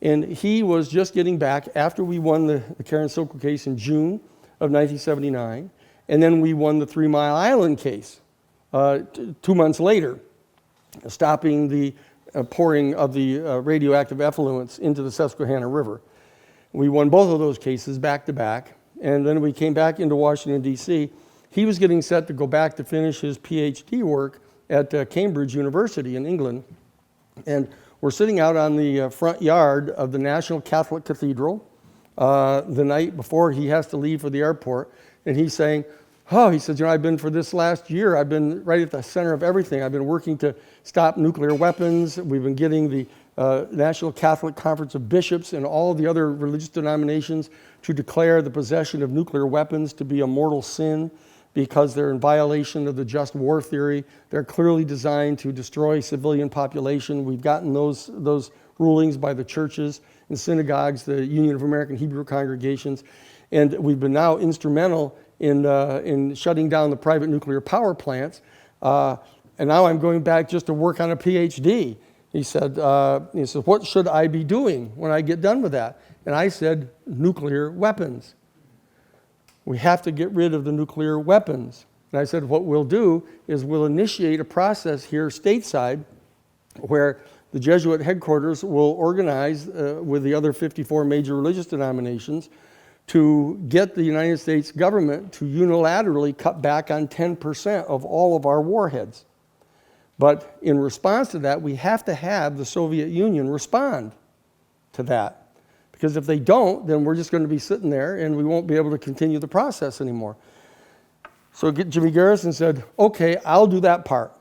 and he was just getting back after we won the Karen Silkwood case in June of 1979, and then we won the 3 Mile Island case 2 months later, stopping the pouring of the radioactive effluents into the Susquehanna River. We won both of those cases back to back, and then we came back into Washington, D.C. He was getting set to go back to finish his PhD work at Cambridge University in England, and we're sitting out on the front yard of the National Catholic Cathedral the night before he has to leave for the airport, and he's saying, he says, I've been for this last year, I've been right at the center of everything. I've been working to stop nuclear weapons. We've been getting the National Catholic Conference of Bishops and all the other religious denominations to declare the possession of nuclear weapons to be a mortal sin because they're in violation of the just war theory. They're clearly designed to destroy civilian population. We've gotten those rulings by the churches and synagogues, the Union of American Hebrew Congregations, and we've been now instrumental in shutting down the private nuclear power plants. And now I'm going back just to work on a PhD. He said, what should I be doing when I get done with that? And I said, nuclear weapons. We have to get rid of the nuclear weapons. And I said, what we'll do is we'll initiate a process here stateside where the Jesuit headquarters will organize with the other 54 major religious denominations to get the United States government to unilaterally cut back on 10% of all of our warheads. But in response to that, we have to have the Soviet Union respond to that. Because if they don't, then we're just going to be sitting there and we won't be able to continue the process anymore. So Jimmy Garrison said, okay, I'll do that part.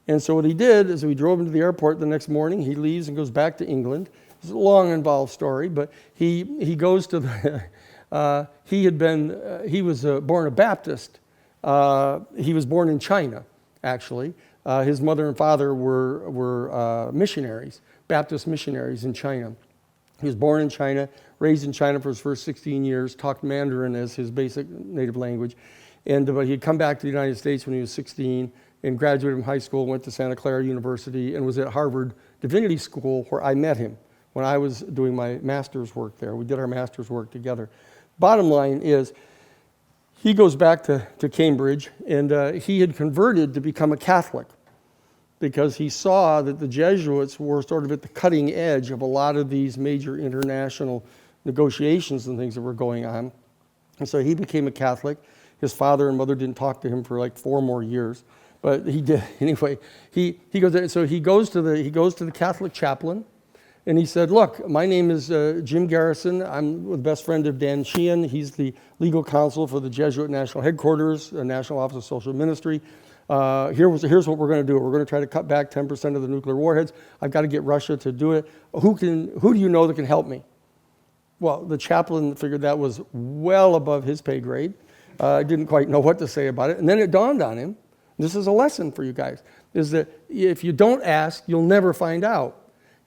And so what he did is we drove him to the airport the next morning. He leaves and goes back to England. It's a long, involved story, but he goes to the, he was born a Baptist. He was born in China, actually. His mother and father were missionaries, Baptist missionaries in China. He was born in China, raised in China for his first 16 years, talked Mandarin as his basic native language. But he had come back to the United States when he was 16 and graduated from high school, went to Santa Clara University, and was at Harvard Divinity School where I met him when I was doing my master's work there. We did our master's work together. Bottom line is, he goes back to Cambridge, and he had converted to become a Catholic because he saw that the Jesuits were sort of at the cutting edge of a lot of these major international negotiations and things that were going on. And so he became a Catholic. His father and mother didn't talk to him for like 4 more years, but he did anyway. He goes to the Catholic chaplain, and he said, "Look, my name is Jim Garrison. I'm the best friend of Dan Sheehan. He's the legal counsel for the Jesuit National Headquarters, National Office of Social Ministry. Here's what we're going to do. We're going to try to cut back 10% of the nuclear warheads. I've got to get Russia to do it. Who do you know that can help me?" Well, the chaplain figured that was well above his pay grade. Didn't quite know what to say about it. And then it dawned on him, this is a lesson for you guys, is that if you don't ask, you'll never find out.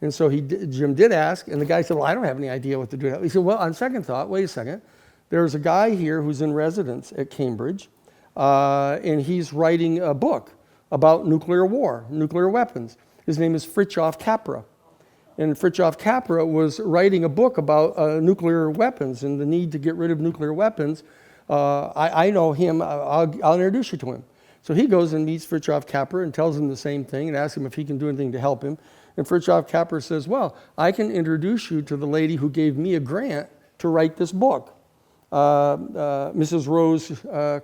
And so Jim did ask, and the guy said, well, I don't have any idea what to do. He said, well, on second thought, wait a second. There's a guy here who's in residence at Cambridge, and he's writing a book about nuclear war, nuclear weapons. His name is Fritjof Capra. And Fritjof Capra was writing a book about nuclear weapons and the need to get rid of nuclear weapons. I know him. I'll introduce you to him. So he goes and meets Fritjof Capra and tells him the same thing and asks him if he can do anything to help him. And Fritjof Capra says, well, I can introduce you to the lady who gave me a grant to write this book. Mrs. Rose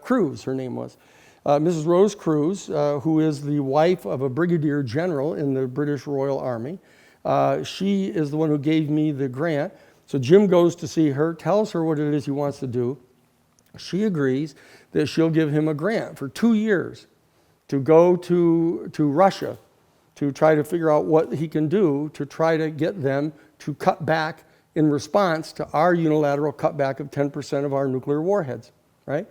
Cruz, her name was. Mrs. Rose Cruz, who is the wife of a brigadier general in the British Royal Army. She is the one who gave me the grant. So Jim goes to see her, tells her what it is he wants to do. She agrees that she'll give him a grant for 2 years to go to Russia to try to figure out what he can do to try to get them to cut back in response to our unilateral cutback of 10% of our nuclear warheads, right?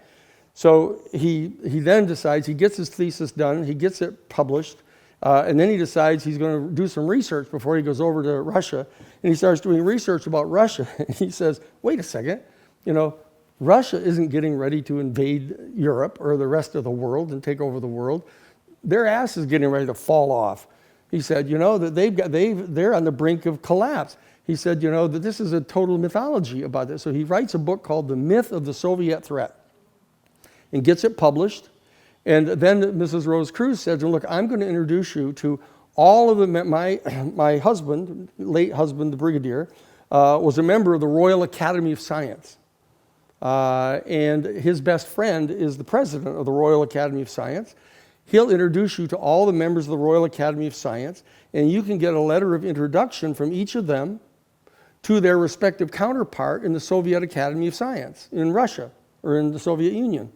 So he then decides, he gets his thesis done, he gets it published, and then he decides he's going to do some research before he goes over to Russia. And he starts doing research about Russia. And he says, wait a second, Russia isn't getting ready to invade Europe or the rest of the world and take over the world. Their ass is getting ready to fall off. He said, that they're on the brink of collapse. He said, that this is a total mythology about this. So he writes a book called The Myth of the Soviet Threat and gets it published. And then Mrs. Rose Cruz said, look, I'm going to introduce you to all of my husband, late husband, the brigadier, was a member of the Royal Academy of Science. And his best friend is the president of the Royal Academy of Science. He'll introduce you to all the members of the Royal Academy of Science, and you can get a letter of introduction from each of them to their respective counterpart in the Soviet Academy of Science in Russia or in the Soviet Union.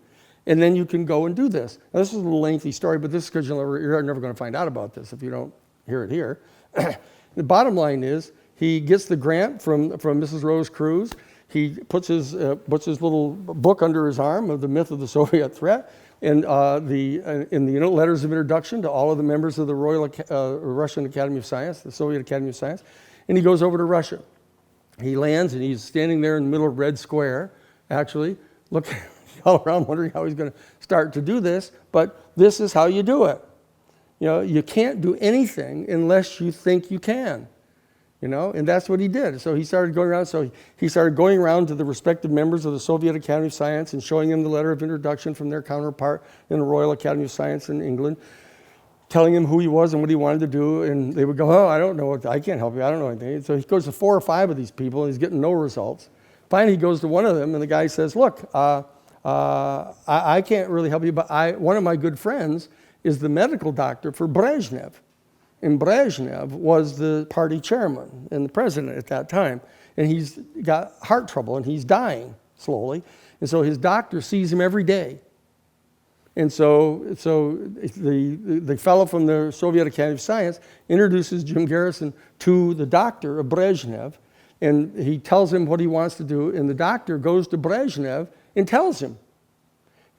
And then you can go and do this. Now, this is a little lengthy story, but this is because you're never going to find out about this if you don't hear it here. The bottom line is he gets the grant from Mrs. Rose Cruz. He puts his little book under his arm of The Myth of the Soviet Threat, and in the letters of introduction to all of the members of the Royal Russian Academy of Science, the Soviet Academy of Science, and he goes over to Russia. He lands, and he's standing there in the middle of Red Square, actually, looking all around wondering how he's going to start to do this, but this is how you do it. You can't do anything unless you think you can. And that's what he did. So he started going around. So he started going around to the respective members of the Soviet Academy of Science and showing them the letter of introduction from their counterpart in the Royal Academy of Science in England, telling him who he was and what he wanted to do. And they would go, oh, I don't know. I can't help you. I don't know anything. So he goes to 4 or 5 of these people, and he's getting no results. finally he goes to one of them, and the guy says, look, I can't really help you, but one of my good friends is the medical doctor for Brezhnev. And Brezhnev was the party chairman and the president at that time. And he's got heart trouble, and he's dying slowly. And so his doctor sees him every day. And so the fellow from the Soviet Academy of Science introduces Jim Garrison to the doctor of Brezhnev, and he tells him what he wants to do, and the doctor goes to Brezhnev and tells him.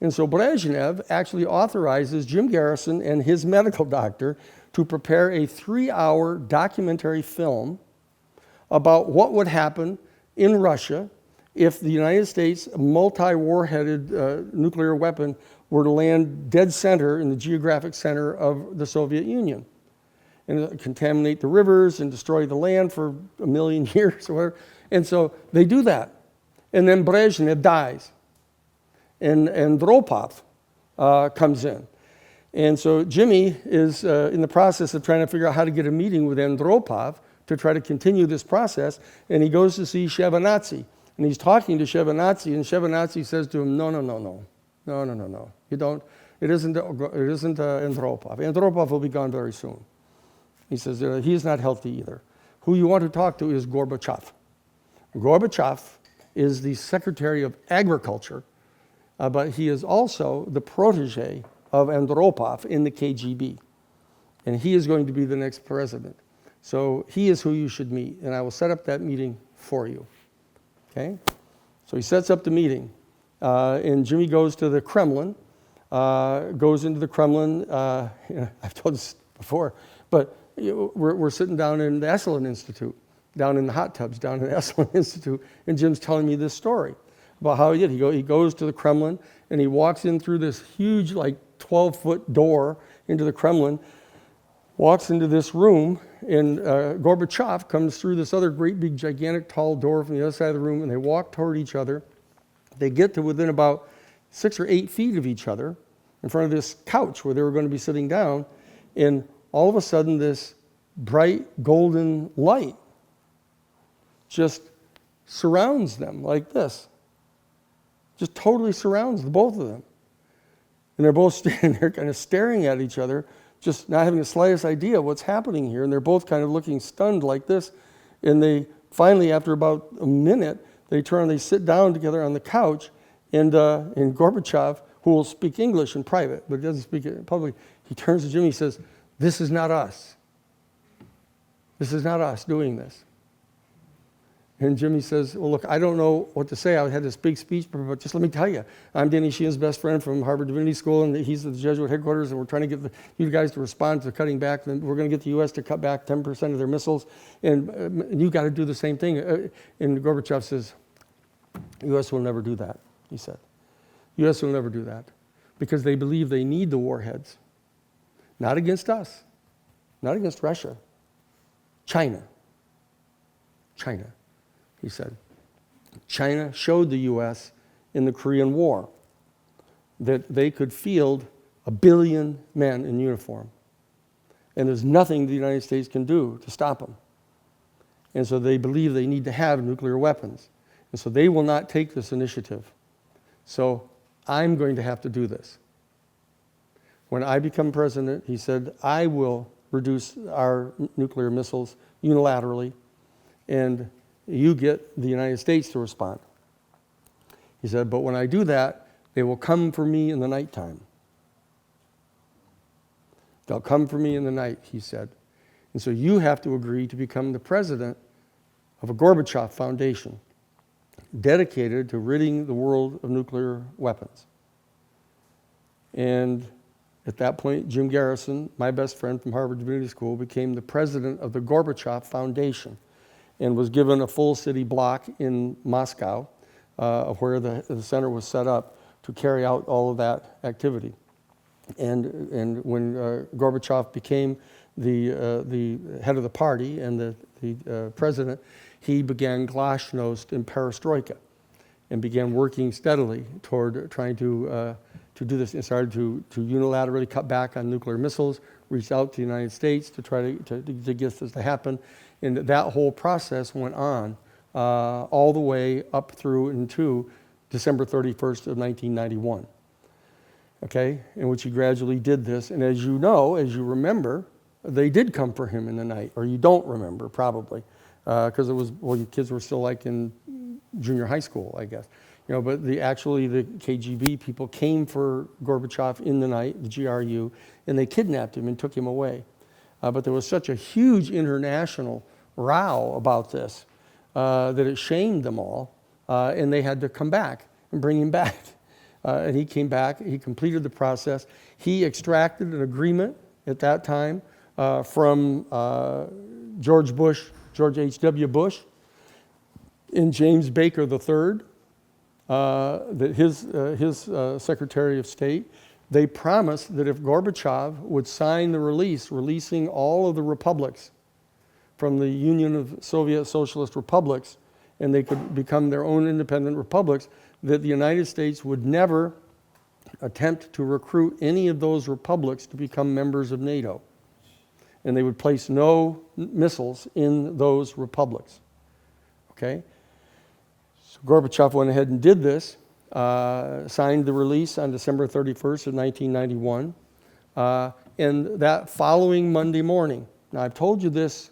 And so Brezhnev actually authorizes Jim Garrison and his medical doctor to prepare a 3-hour documentary film about what would happen in Russia if the United States multi-warheaded nuclear weapon were to land dead center in the geographic center of the Soviet Union and contaminate the rivers and destroy the land for 1 million years or whatever. And so they do that. And then Brezhnev dies. And Andropov comes in. And so Jimmy is in the process of trying to figure out how to get a meeting with Andropov to try to continue this process. And he goes to see Shevardnadze. And he's talking to Shevardnadze, and Shevardnadze says to him, no. You don't, it isn't Andropov. Andropov will be gone very soon. He says, he's not healthy either. Who you want to talk to is Gorbachev. Gorbachev is the Secretary of Agriculture, but he is also the protege of Andropov in the KGB. And he is going to be the next president. So he is who you should meet, and I will set up that meeting for you. Okay? So he sets up the meeting, and Jimmy goes to the Kremlin, goes into the Kremlin. I've told this before, but we're sitting down in the Esalen Institute, down in the hot tubs, down in the Esalen Institute, and Jim's telling me this story about how he did. He goes to the Kremlin, and he walks in through this huge, like 12-foot door into the Kremlin, walks into this room, and Gorbachev comes through this other great big gigantic tall door from the other side of the room, and they walk toward each other. They get to within about 6 or 8 feet of each other in front of this couch where they were going to be sitting down, and all of a sudden this bright golden light just surrounds them like this. Just totally surrounds the both of them. And they're both standing there kind of staring at each other, just not having the slightest idea what's happening here. And they're both kind of looking stunned like this. And they finally, after about a minute, they turn, they sit down together on the couch. And Gorbachev, who will speak English in private, but doesn't speak it in public, he turns to Jimmy and says, "This is not us. This is not us doing this." And Jimmy says, "Well, look, I don't know what to say. I had this big speech, but just let me tell you, I'm Danny Sheehan's best friend from Harvard Divinity School, and he's at the Jesuit headquarters, and we're trying to get you guys to respond to cutting back. And we're going to get the U.S. to cut back 10% of their missiles, and you've got to do the same thing." And Gorbachev says, "The U.S. will never do that," he said. "The U.S. will never do that because they believe they need the warheads. Not against us, not against Russia. China, he said. China showed the U.S. in the Korean War that they could field 1 billion men in uniform. And there's nothing the United States can do to stop them. And so they believe they need to have nuclear weapons. And so they will not take this initiative. So I'm going to have to do this. When I become president," he said, "I will reduce our nuclear missiles unilaterally, and you get the United States to respond." He said, "But when I do that, they will come for me in the nighttime. They'll come for me in the night," he said. "And so you have to agree to become the president of a Gorbachev Foundation dedicated to ridding the world of nuclear weapons." And at that point, Jim Garrison, my best friend from Harvard Divinity School, became the president of the Gorbachev Foundation and was given a full city block in Moscow, where the center was set up to carry out all of that activity. And when Gorbachev became the head of the party and the president, he began glasnost in perestroika and began working steadily toward trying to do this, and started to unilaterally cut back on nuclear missiles, reached out to the United States to try to get this to happen. And that whole process went on all the way up through into December 31st of 1991. Okay, in which he gradually did this. And as you know, as you remember, they did come for him in the night, or you don't remember probably, because it was, well, you kids were still like in junior high school, I guess. But the KGB people came for Gorbachev in the night, the GRU, and they kidnapped him and took him away. But there was such a huge international row about this that it shamed them all, and they had to come back and bring him back. And he came back, he completed the process. He extracted an agreement at that time from George H.W. Bush, and James Baker III, that his Secretary of State. They promised that if Gorbachev would sign the releasing all of the republics from the Union of Soviet Socialist Republics, and they could become their own independent republics, that the United States would never attempt to recruit any of those republics to become members of NATO. And they would place no missiles in those republics. Okay? So Gorbachev went ahead and did this, signed the release on December 31st of 1991. And that following Monday morning, now I've told you this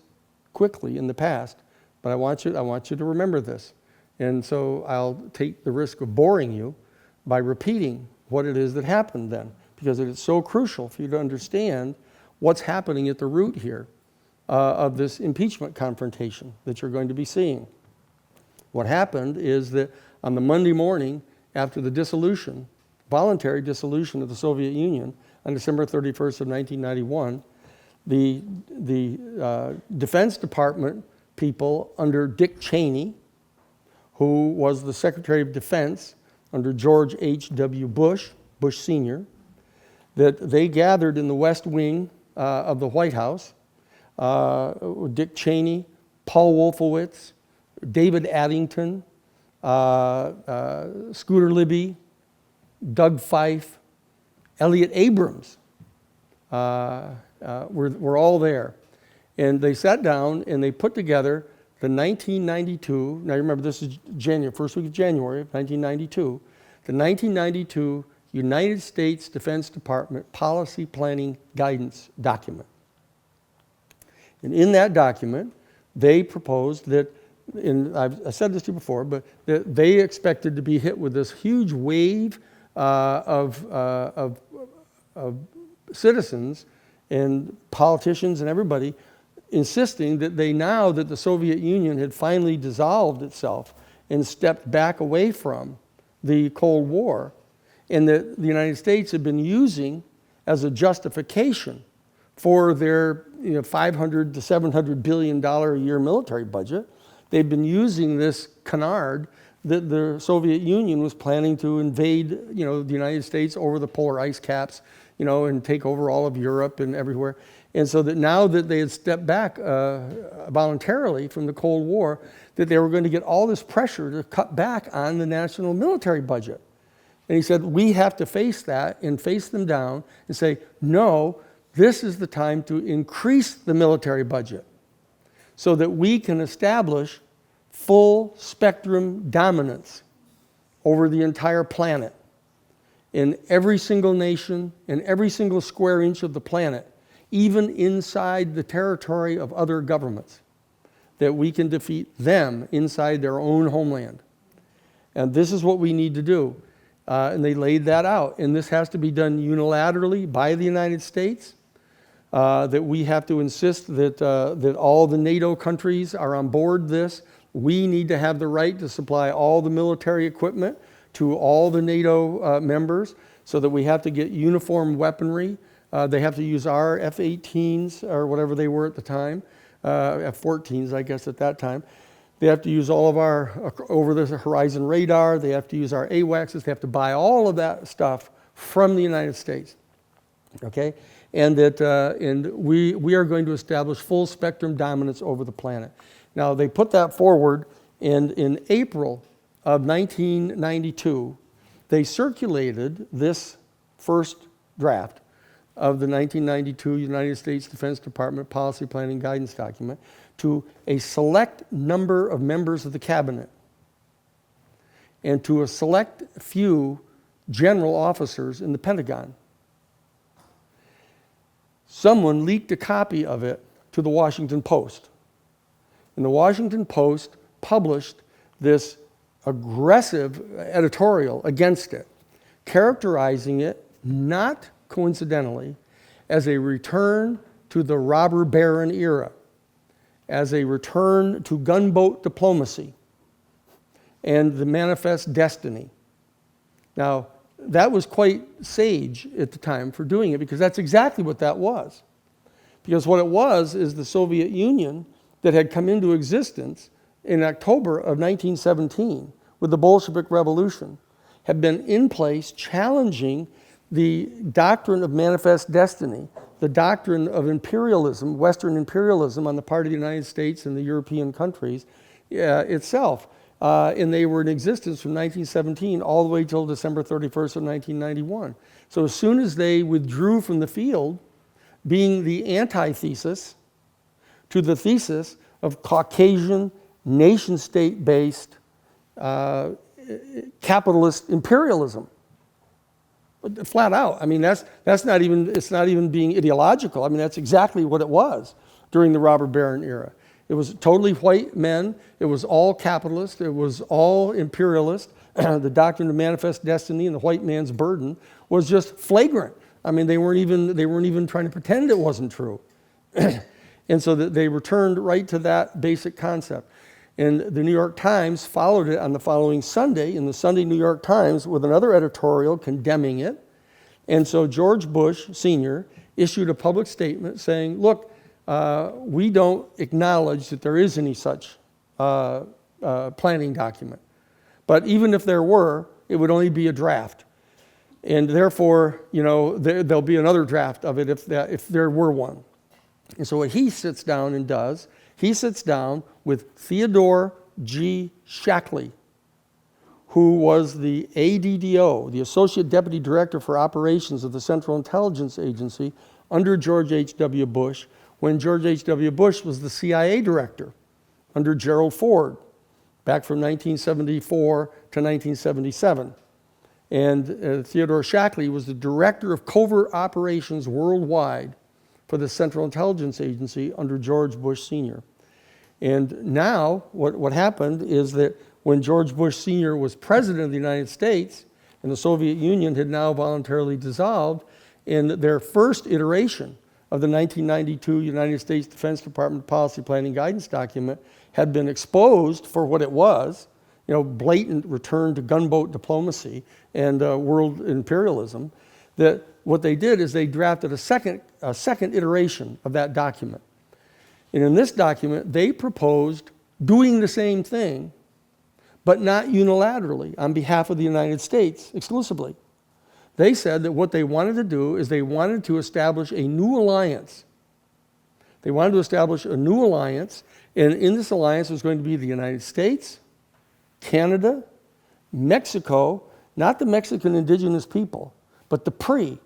quickly in the past, but I want you to remember this. And so I'll take the risk of boring you by repeating what it is that happened then, because it is so crucial for you to understand what's happening at the root here of this impeachment confrontation that you're going to be seeing. What happened is that on the Monday morning after the dissolution, voluntary dissolution of the Soviet Union on December 31st of 1991, the Defense Department people under Dick Cheney, who was the Secretary of Defense under George H.W. Bush Sr., that they gathered in the West Wing of the White House, Dick Cheney, Paul Wolfowitz, David Addington, Scooter Libby, Doug Fife, Elliott Abrams were all there. And they sat down and they put together the 1992, now remember this is January, first week of January of 1992, the 1992 United States Defense Department Policy Planning Guidance document. And in that document, they proposed that, and I've said this to you before, but that they expected to be hit with this huge wave of citizens and politicians and everybody insisting that now that the Soviet Union had finally dissolved itself and stepped back away from the Cold War, and that the United States had been using as a justification for their $500 to $700 billion a year military budget, they'd been using this canard that the Soviet Union was planning to invade the United States over the polar ice caps, and take over all of Europe and everywhere. And so that now that they had stepped back voluntarily from the Cold War, that they were going to get all this pressure to cut back on the national military budget. And he said, we have to face that and face them down and say, no, this is the time to increase the military budget so that we can establish full spectrum dominance over the entire planet. In every single nation, in every single square inch of the planet, even inside the territory of other governments, that we can defeat them inside their own homeland. And this is what we need to do. And they laid that out. And this has to be done unilaterally by the United States, that we have to insist that all the NATO countries are on board this. We need to have the right to supply all the military equipment to all the NATO members, so that we have to get uniform weaponry. They have to use our F-18s or whatever they were at the time, F-14s, I guess, at that time. They have to use all of our over-the-horizon radar. They have to use our AWACS. They have to buy all of that stuff from the United States, okay? And we are going to establish full spectrum dominance over the planet. Now, they put that forward, and in April of 1992, they circulated this first draft of the 1992 United States Defense Department Policy Planning Guidance document to a select number of members of the cabinet and to a select few general officers in the Pentagon. Someone leaked a copy of it to the Washington Post. And the Washington Post published this aggressive editorial against it, characterizing it, not coincidentally, as a return to the robber baron era, as a return to gunboat diplomacy and the manifest destiny. Now, that was quite sage at the time for doing it, because that's exactly what that was. Because what it was is the Soviet Union that had come into existence in October of 1917 with the Bolshevik Revolution had been in place challenging the doctrine of manifest destiny, the doctrine of imperialism, Western imperialism on the part of the United States and the European countries itself. And they were in existence from 1917 all the way till December 31st of 1991. So as soon as they withdrew from the field, being the antithesis to the thesis of Caucasian, nation-state-based capitalist imperialism. Flat out. I mean, that's not even, it's not even being ideological. I mean, that's exactly what it was during the robber baron era. It was totally white men. It was all capitalist. It was all imperialist. The doctrine of manifest destiny and the white man's burden was just flagrant. I mean, they weren't even trying to pretend it wasn't true. And so they returned right to that basic concept. And the New York Times followed it on the following Sunday in the Sunday New York Times with another editorial condemning it. And so George Bush Sr. issued a public statement saying, look, we don't acknowledge that there is any such planning document. But even if there were, it would only be a draft. And therefore, there'll be another draft of it if there were one. And so what he sits down and does, he sits down with Theodore G. Shackley, who was the ADDO, the Associate Deputy Director for Operations of the Central Intelligence Agency under George H.W. Bush, when George H.W. Bush was the CIA Director under Gerald Ford, back from 1974 to 1977. And Theodore Shackley was the Director of Covert Operations worldwide for the Central Intelligence Agency under George Bush Sr. And now what happened is that when George Bush Sr. was President of the United States and the Soviet Union had now voluntarily dissolved, in their first iteration of the 1992 United States Defense Department Policy Planning Guidance document had been exposed for what it was, blatant return to gunboat diplomacy and world imperialism, that what they did is they drafted a second iteration of that document. And in this document, they proposed doing the same thing, but not unilaterally on behalf of the United States exclusively. They said that what they wanted to do is they wanted to establish a new alliance. They wanted to establish a new alliance, and in this alliance was going to be the United States, Canada, Mexico, not the Mexican indigenous people, but the PRI,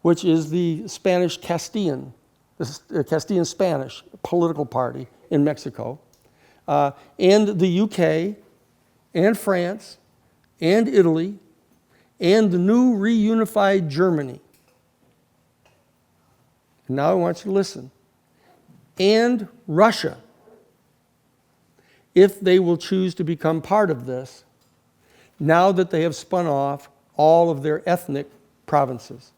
which is the Spanish Castilian, the Castilian Spanish political party in Mexico, and the UK, and France, and Italy, and the new reunified Germany. And now I want you to listen. And Russia, if they will choose to become part of this, now that they have spun off all of their ethnic provinces.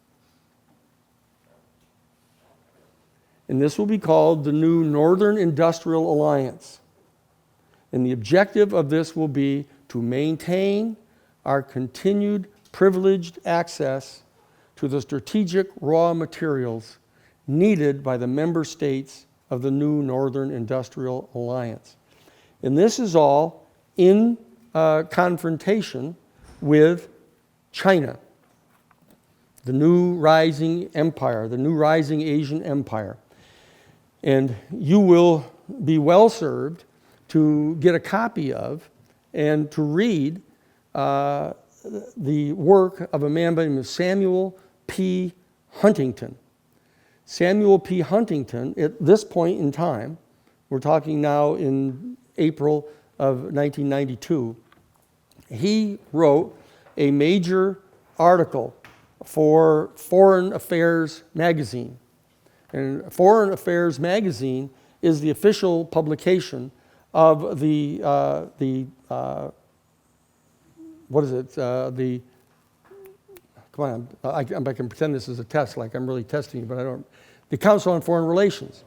And this will be called the new Northern Industrial Alliance. And the objective of this will be to maintain our continued privileged access to the strategic raw materials needed by the member states of the new Northern Industrial Alliance. And this is all in confrontation with China, the new rising empire, the new rising Asian empire. And you will be well served to get a copy of and to read the work of a man by the name of Samuel P. Huntington. Samuel P. Huntington, at this point in time, we're talking now in April of 1992, he wrote a major article for Foreign Affairs magazine. And Foreign Affairs magazine is the official publication of come on, I can pretend this is a test, like I'm really testing you, but I don't. The Council on Foreign Relations,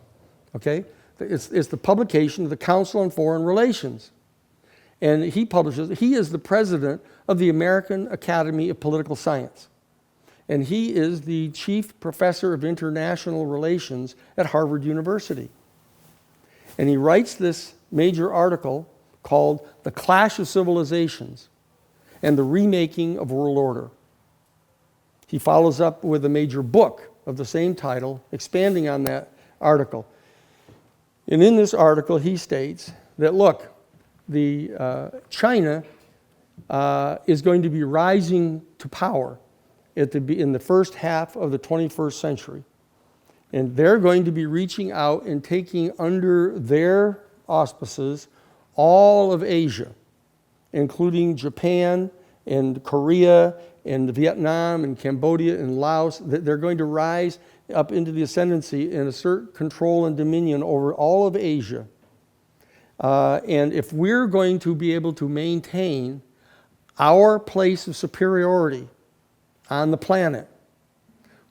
okay? It's the publication of the Council on Foreign Relations. And he is the president of the American Academy of Political Science. And he is the chief professor of international relations at Harvard University. And he writes this major article called The Clash of Civilizations and the Remaking of World Order. He follows up with a major book of the same title, expanding on that article. And in this article, he states that, look, China is going to be rising to power in the first half of the 21st century. And they're going to be reaching out and taking under their auspices all of Asia, including Japan and Korea and Vietnam and Cambodia and Laos. They're going to rise up into the ascendancy and assert control and dominion over all of Asia. And if we're going to be able to maintain our place of superiority on the planet,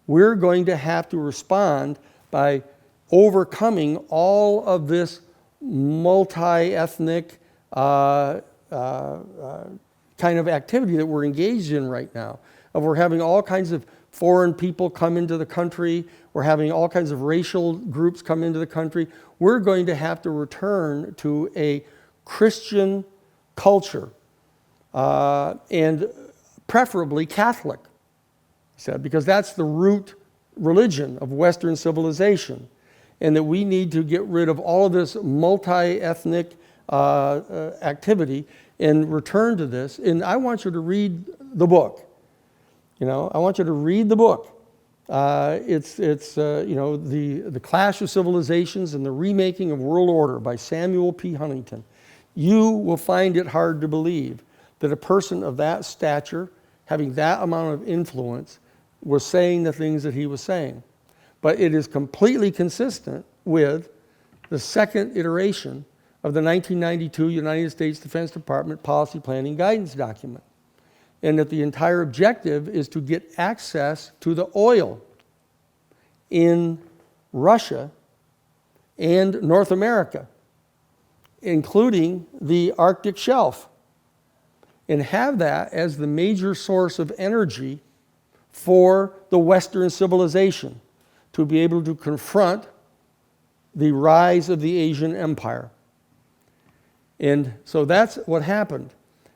we're going to have to respond by overcoming all of this multi-ethnic kind of activity that we're engaged in right now. We're having all kinds of foreign people come into the country. We're having all kinds of racial groups come into the country. We're going to have to return to a Christian culture, and preferably Catholic, he said, because that's the root religion of Western civilization, and that we need to get rid of all of this multi-ethnic activity and return to this. And I want you to read the book. I want you to read the book. It's The Clash of Civilizations and the Remaking of World Order by Samuel P. Huntington. You will find it hard to believe that a person of that stature, having that amount of influence, was saying the things that he was saying. But it is completely consistent with the second iteration of the 1992 United States Defense Department Policy Planning Guidance document. And that the entire objective is to get access to the oil in Russia and North America, including the Arctic shelf, and have that as the major source of energy for the Western civilization to be able to confront the rise of the Asian empire. And so that's what happened.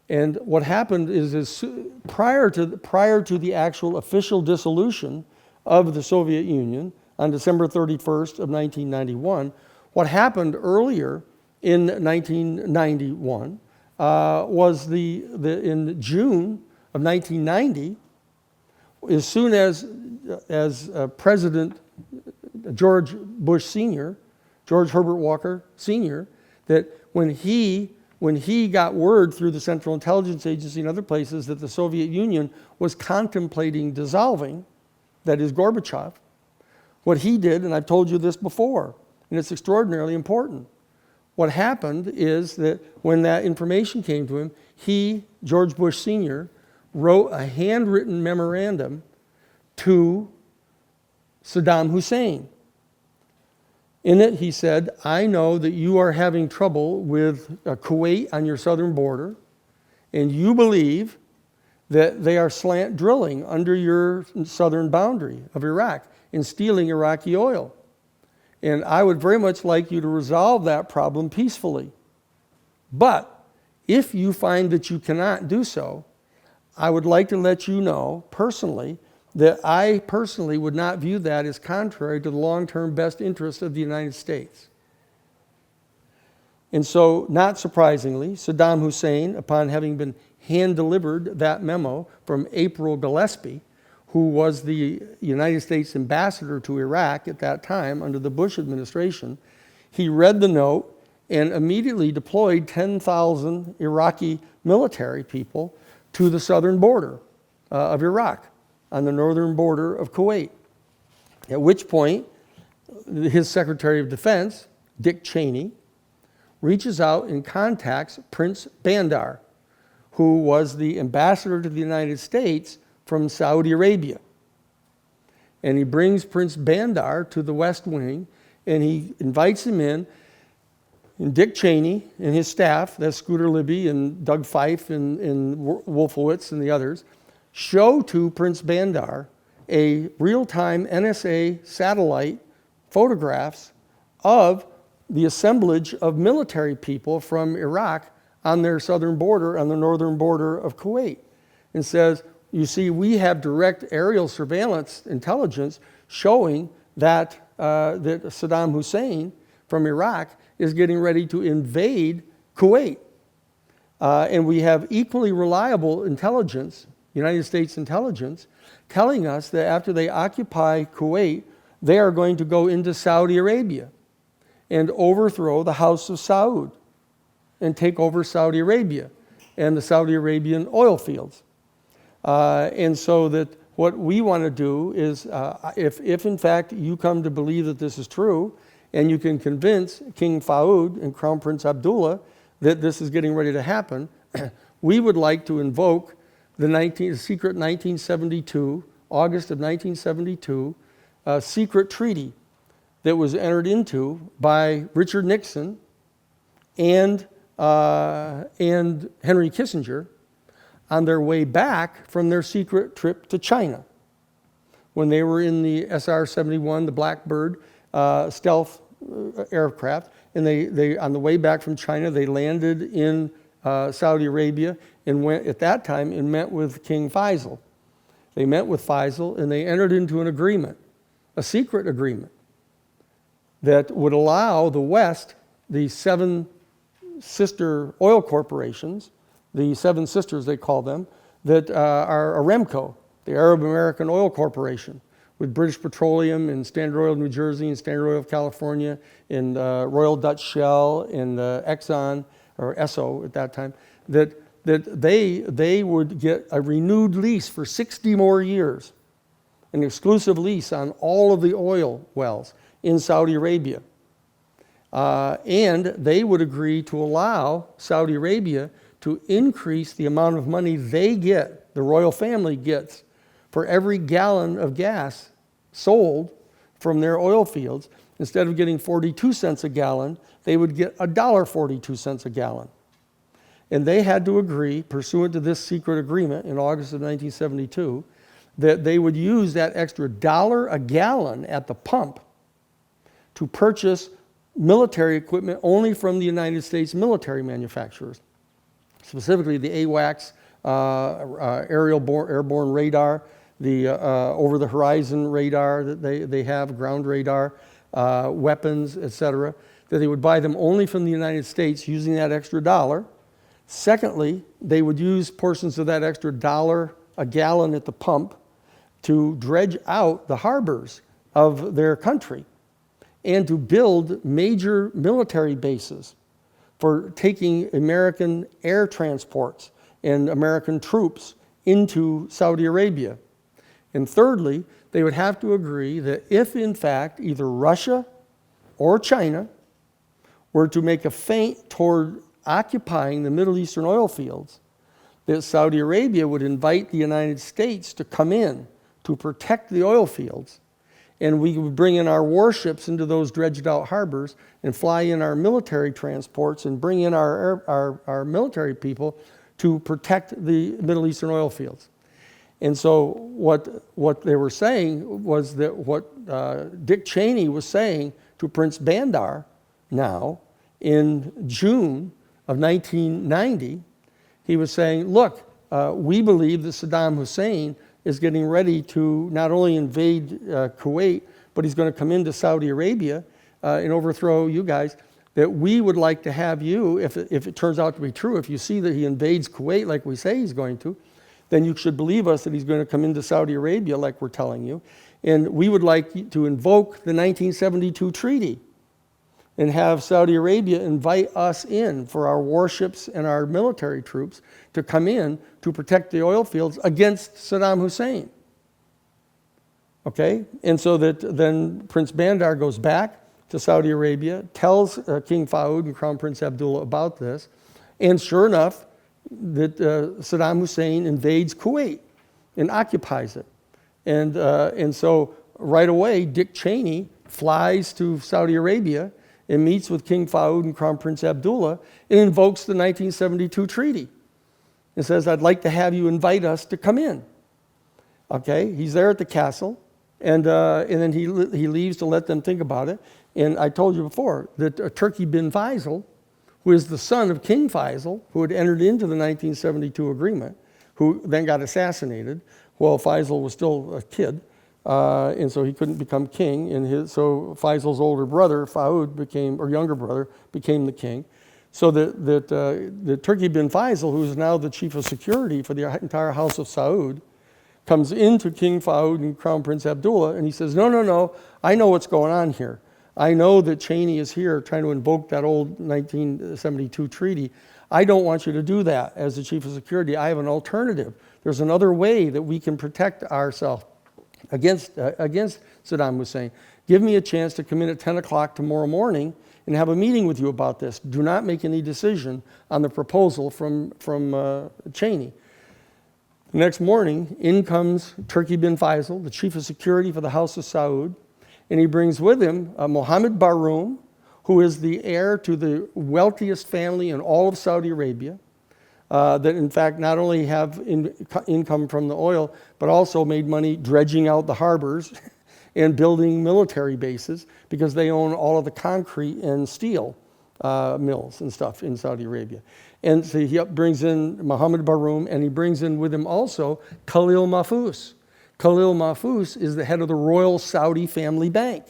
And what happened is prior to the actual official dissolution of the Soviet Union on December 31st of 1991, what happened earlier in 1991 was in June of 1990, as soon as President George Bush Sr., George Herbert Walker Sr., that when he got word through the Central Intelligence Agency and other places that the Soviet Union was contemplating dissolving, that is Gorbachev, what he did, and I've told you this before, and it's extraordinarily important. What happened is that when that information came to him, he, George Bush Sr., wrote a handwritten memorandum to Saddam Hussein. In it, he said, I know that you are having trouble with Kuwait on your southern border, and you believe that they are slant drilling under your southern boundary of Iraq and stealing Iraqi oil. And I would very much like you to resolve that problem peacefully. But if you find that you cannot do so, I would like to let you know personally that I personally would not view that as contrary to the long-term best interest of the United States. And so, not surprisingly, Saddam Hussein, upon having been hand-delivered that memo from April Gillespie, who was the United States ambassador to Iraq at that time under the Bush administration, he read the note and immediately deployed 10,000 Iraqi military people to the southern border of Iraq, on the northern border of Kuwait. At which point, his Secretary of Defense, Dick Cheney, reaches out and contacts Prince Bandar, who was the ambassador to the United States from Saudi Arabia. And he brings Prince Bandar to the West Wing, and he invites him in. And Dick Cheney and his staff, that's Scooter Libby and Doug Fife and Wolfowitz and the others, show to Prince Bandar a real-time NSA satellite photographs of the assemblage of military people from Iraq on their southern border, on the northern border of Kuwait, and says, you see, we have direct aerial surveillance intelligence showing that, that Saddam Hussein from Iraq is getting ready to invade Kuwait. And we have equally reliable intelligence, United States intelligence, telling us that after they occupy Kuwait, they are going to go into Saudi Arabia and overthrow the House of Saud and take over Saudi Arabia and the Saudi Arabian oil fields. And so that what we want to do is, if in fact you come to believe that this is true, and you can convince King Faoud and Crown Prince Abdullah that this is getting ready to happen, we would like to invoke the secret 1972, August of 1972, secret treaty that was entered into by Richard Nixon and Henry Kissinger on their way back from their secret trip to China, when they were in the SR-71, the Blackbird stealth aircraft, and they on the way back from China, they landed in Saudi Arabia and went at that time and met with King Faisal. They met with Faisal and they entered into an agreement, a secret agreement, that would allow the West, the 7 sister oil corporations, the 7 sisters they call them, that are Aramco, the Arab American Oil Corporation, with British Petroleum and Standard Oil of New Jersey and Standard Oil of California and Royal Dutch Shell and Exxon, or Esso at that time, that they would get a renewed lease for 60 more years, an exclusive lease on all of the oil wells in Saudi Arabia. And they would agree to allow Saudi Arabia to increase the amount of money they get, the royal family gets, for every gallon of gas sold from their oil fields. Instead of getting 42 cents a gallon, they would get $1.42 a gallon. And they had to agree, pursuant to this secret agreement in August of 1972, that they would use that extra $1 a gallon at the pump to purchase military equipment only from the United States military manufacturers, specifically the AWACS airborne radar, the over-the-horizon radar that they have, ground radar, weapons, etc., that they would buy them only from the United States using that extra $1. Secondly, they would use portions of that extra $1 a gallon at the pump to dredge out the harbors of their country and to build major military bases for taking American air transports and American troops into Saudi Arabia. And thirdly, they would have to agree that if in fact either Russia or China were to make a feint toward occupying the Middle Eastern oil fields, that Saudi Arabia would invite the United States to come in to protect the oil fields, and we would bring in our warships into those dredged out harbors and fly in our military transports and bring in our military people to protect the Middle Eastern oil fields. And so what they were saying was that what Dick Cheney was saying to Prince Bandar now in June of 1990, he was saying, look, we believe that Saddam Hussein is getting ready to not only invade Kuwait, but he's going to come into Saudi Arabia and overthrow you guys, that we would like to have you, if it turns out to be true, if you see that he invades Kuwait like we say he's going to, then you should believe us that he's going to come into Saudi Arabia like we're telling you. And we would like to invoke the 1972 treaty and have Saudi Arabia invite us in for our warships and our military troops to come in to protect the oil fields against Saddam Hussein. Okay? And so that then Prince Bandar goes back to Saudi Arabia, tells King Farouk and Crown Prince Abdullah about this, and sure enough, that Saddam Hussein invades Kuwait and occupies it. And so right away, Dick Cheney flies to Saudi Arabia and meets with King Farouk and Crown Prince Abdullah and invokes the 1972 treaty and says, I'd like to have you invite us to come in. Okay, he's there at the castle, and then he leaves to let them think about it. And I told you before that Turki bin Faisal, who is the son of King Faisal, who had entered into the 1972 agreement, who then got assassinated while Faisal was still a kid, and so he couldn't become king. And so Faisal's older brother, Farouk, younger brother, became the king. So that Turki bin Faisal, who is now the chief of security for the entire House of Saud, comes into King Farouk and Crown Prince Abdullah, and he says, no, I know what's going on here. I know that Cheney is here trying to invoke that old 1972 treaty. I don't want you to do that as the chief of security. I have an alternative. There's another way that we can protect ourselves against Saddam Hussein. Give me a chance to come in at 10 o'clock tomorrow morning and have a meeting with you about this. Do not make any decision on the proposal from Cheney. The next morning, in comes Turki bin Faisal, the chief of security for the House of Saud, and he brings with him Mohammed Baroum, who is the heir to the wealthiest family in all of Saudi Arabia, that in fact not only have income from the oil, but also made money dredging out the harbors and building military bases because they own all of the concrete and steel mills and stuff in Saudi Arabia. And so he brings in Mohammed Baroum, and he brings in with him also Khalil Mahfouz. Khalil Mahfouz is the head of the Royal Saudi Family Bank.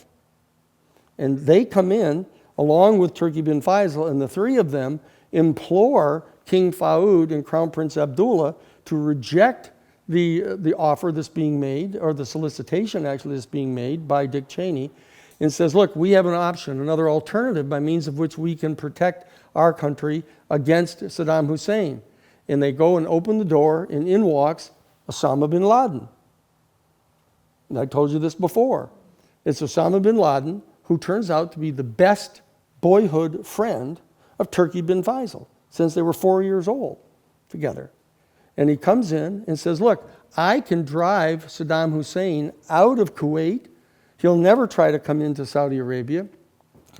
And they come in along with Turki bin Faisal, and the three of them implore King Farouk and Crown Prince Abdullah to reject the offer that's being made, or the solicitation actually that's being made by Dick Cheney, and says, look, we have an option, another alternative by means of which we can protect our country against Saddam Hussein. And they go and open the door, and in walks Osama bin Laden. And I told you this before. It's Osama bin Laden, who turns out to be the best boyhood friend of Turki bin Faisal since they were 4 years old together. And he comes in and says, look, I can drive Saddam Hussein out of Kuwait. He'll never try to come into Saudi Arabia.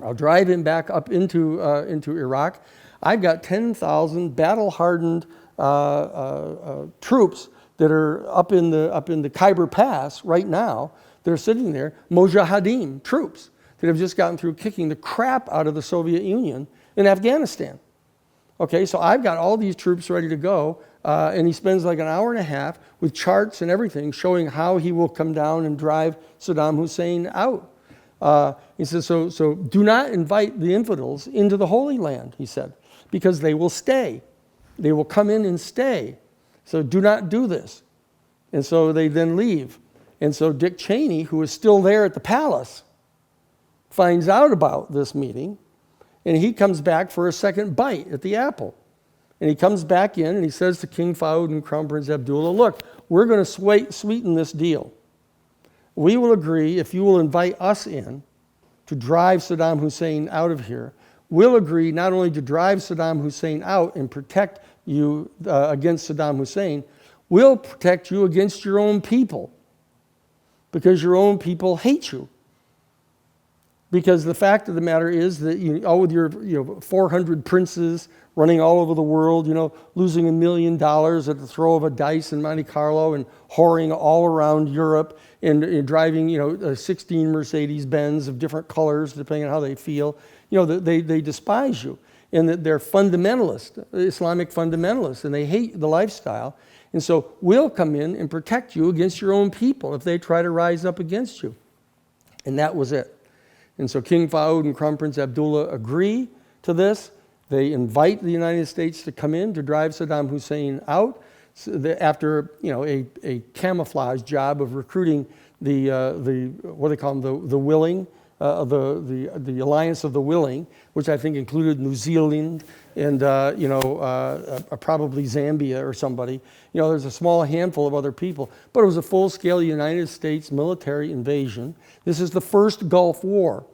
I'll drive him back up into Iraq. I've got 10,000 battle-hardened troops that are up in the Khyber Pass right now. They're sitting there, Mujahideen troops that have just gotten through kicking the crap out of the Soviet Union in Afghanistan. Okay, so I've got all these troops ready to go, and he spends like an hour and a half with charts and everything showing how he will come down and drive Saddam Hussein out. He says, so do not invite the infidels into the Holy Land, he said, because they will stay. They will come in and stay. So do not do this. And so they then leave. And so Dick Cheney, who is still there at the palace, finds out about this meeting, and he comes back for a second bite at the apple. And he comes back in and he says to King Farouk and Crown Prince Abdullah, look, we're going to sweeten this deal. We will agree if you will invite us in to drive Saddam Hussein out of here. We'll agree not only to drive Saddam Hussein out and protect you against Saddam Hussein, we'll protect you against your own people because your own people hate you. Because the fact of the matter is that all with your 400 princes running all over the world, losing $1 million at the throw of a dice in Monte Carlo and whoring all around Europe and driving 16 Mercedes-Benz of different colors depending on how they feel, they despise you. And that they're fundamentalists, Islamic fundamentalists, and they hate the lifestyle. And so we'll come in and protect you against your own people if they try to rise up against you. And that was it. And so King Farouk and Crown Prince Abdullah agree to this. They invite the United States to come in to drive Saddam Hussein out. after a camouflage job of recruiting the what do they call them, the willing, the alliance of the willing, which I think included New Zealand and probably Zambia or somebody. There's a small handful of other people, but it was a full-scale United States military invasion. This is the first Gulf War,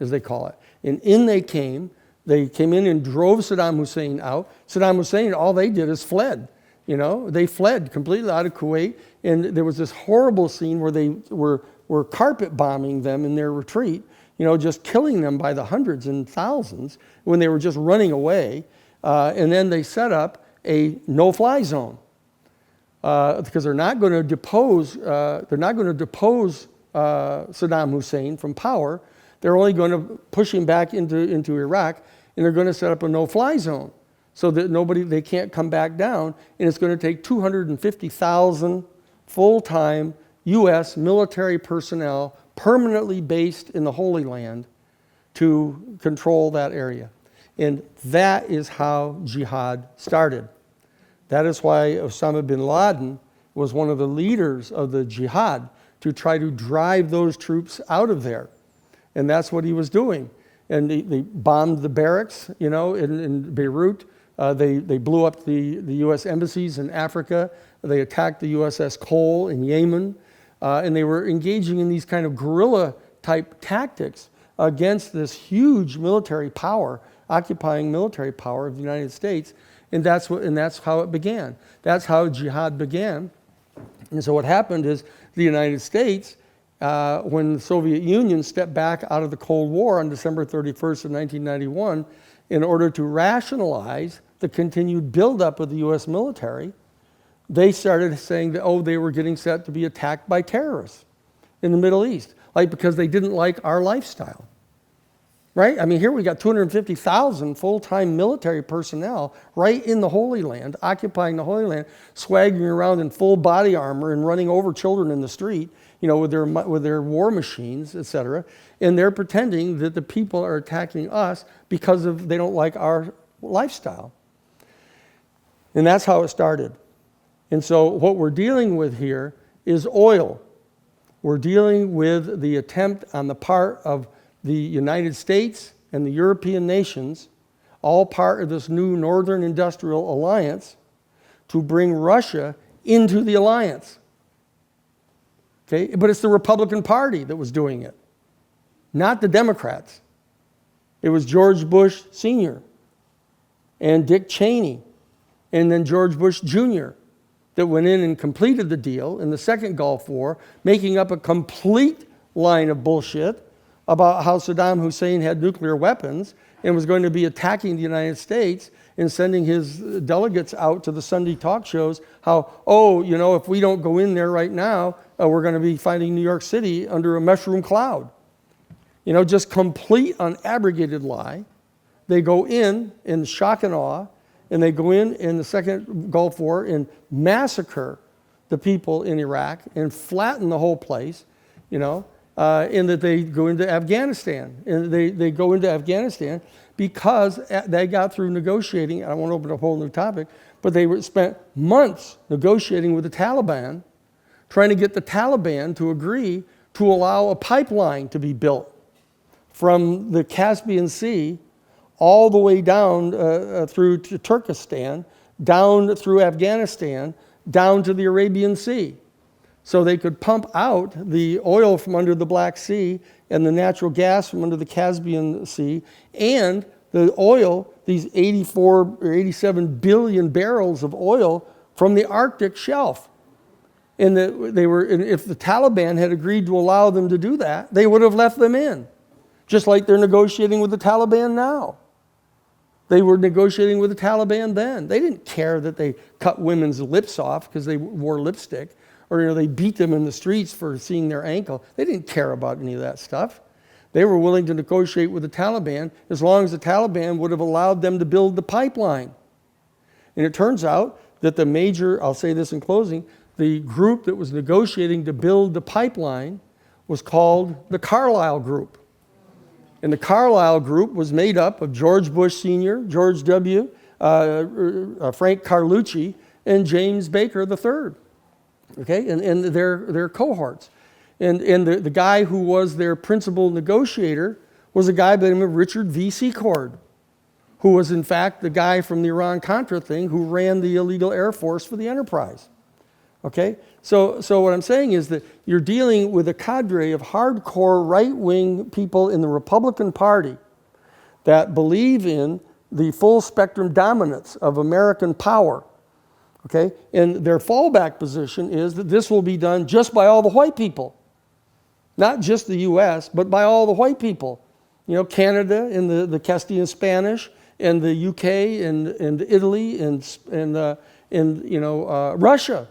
as they call it, and in they came. They came in and drove Saddam Hussein out. Saddam Hussein, all they did is fled. They fled completely out of Kuwait, and there was this horrible scene where they were carpet bombing them in their retreat, just killing them by the hundreds and thousands when they were just running away. And then they set up a no-fly zone because they're not going to depose. They're not going to depose Saddam Hussein from power. They're only going to push him back into Iraq, and they're going to set up a no-fly zone so that they can't come back down. And it's going to take 250,000 full-time U.S. military personnel permanently based in the Holy Land to control that area. And that is how jihad started. That is why Osama bin Laden was one of the leaders of the jihad to try to drive those troops out of there. And that's what he was doing. And they bombed the barracks, in Beirut. They blew up the U.S. embassies in Africa. They attacked the USS Cole in Yemen. And they were engaging in these kind of guerrilla-type tactics against this huge military power, occupying military power of the United States. And that's how it began. That's how jihad began. And so what happened is the United States, when the Soviet Union stepped back out of the Cold War on December 31st of 1991, in order to rationalize the continued buildup of the U.S. military, they started saying that, they were getting set to be attacked by terrorists in the Middle East, because they didn't like our lifestyle. Right? I mean, here we got 250,000 full-time military personnel right in the Holy Land, occupying the Holy Land, swaggering around in full body armor and running over children in the street, with their war machines, etc. And they're pretending that the people are attacking us because they don't like our lifestyle. And that's how it started. And so what we're dealing with here is oil. We're dealing with the attempt on the part of the United States and the European nations, all part of this new Northern Industrial Alliance, to bring Russia into the alliance. Okay? But it's the Republican Party that was doing it, not the Democrats. It was George Bush Sr. and Dick Cheney, and then George Bush Jr. that went in and completed the deal in the second Gulf War, making up a complete line of bullshit about how Saddam Hussein had nuclear weapons and was going to be attacking the United States and sending his delegates out to the Sunday talk shows how, if we don't go in there right now, we're going to be finding New York City under a mushroom cloud. Just complete unabrogated lie. They go in shock and awe, and they go in the second Gulf War and massacre the people in Iraq and flatten the whole place, in that they go into Afghanistan. And they go into Afghanistan because they got through negotiating. I don't want to open up a whole new topic, but they spent months negotiating with the Taliban, trying to get the Taliban to agree to allow a pipeline to be built from the Caspian Sea all the way down through to Turkestan, down through Afghanistan, down to the Arabian Sea. So they could pump out the oil from under the Black Sea and the natural gas from under the Caspian Sea, and the oil, these 84 or 87 billion barrels of oil from the Arctic shelf. And if the Taliban had agreed to allow them to do that, they would have left them in, just like they're negotiating with the Taliban now. They were negotiating with the Taliban then. They didn't care that they cut women's lips off because they wore lipstick, or they beat them in the streets for seeing their ankle. They didn't care about any of that stuff. They were willing to negotiate with the Taliban as long as the Taliban would have allowed them to build the pipeline. And it turns out that the major, I'll say this in closing, the group that was negotiating to build the pipeline was called the Carlyle Group. And the Carlyle Group was made up of George Bush Sr., George W., Frank Carlucci, and James Baker III, okay, and their cohorts. And the guy who was their principal negotiator was a guy by the name of Richard V. Secord, who was in fact the guy from the Iran-Contra thing who ran the illegal Air Force for the Enterprise. Okay? So what I'm saying is that you're dealing with a cadre of hardcore right-wing people in the Republican Party that believe in the full spectrum dominance of American power. Okay? And their fallback position is that this will be done just by all the white people. Not just the U.S., but by all the white people. You know, Canada and the Castilian Spanish, and the U.K. and Italy and Russia,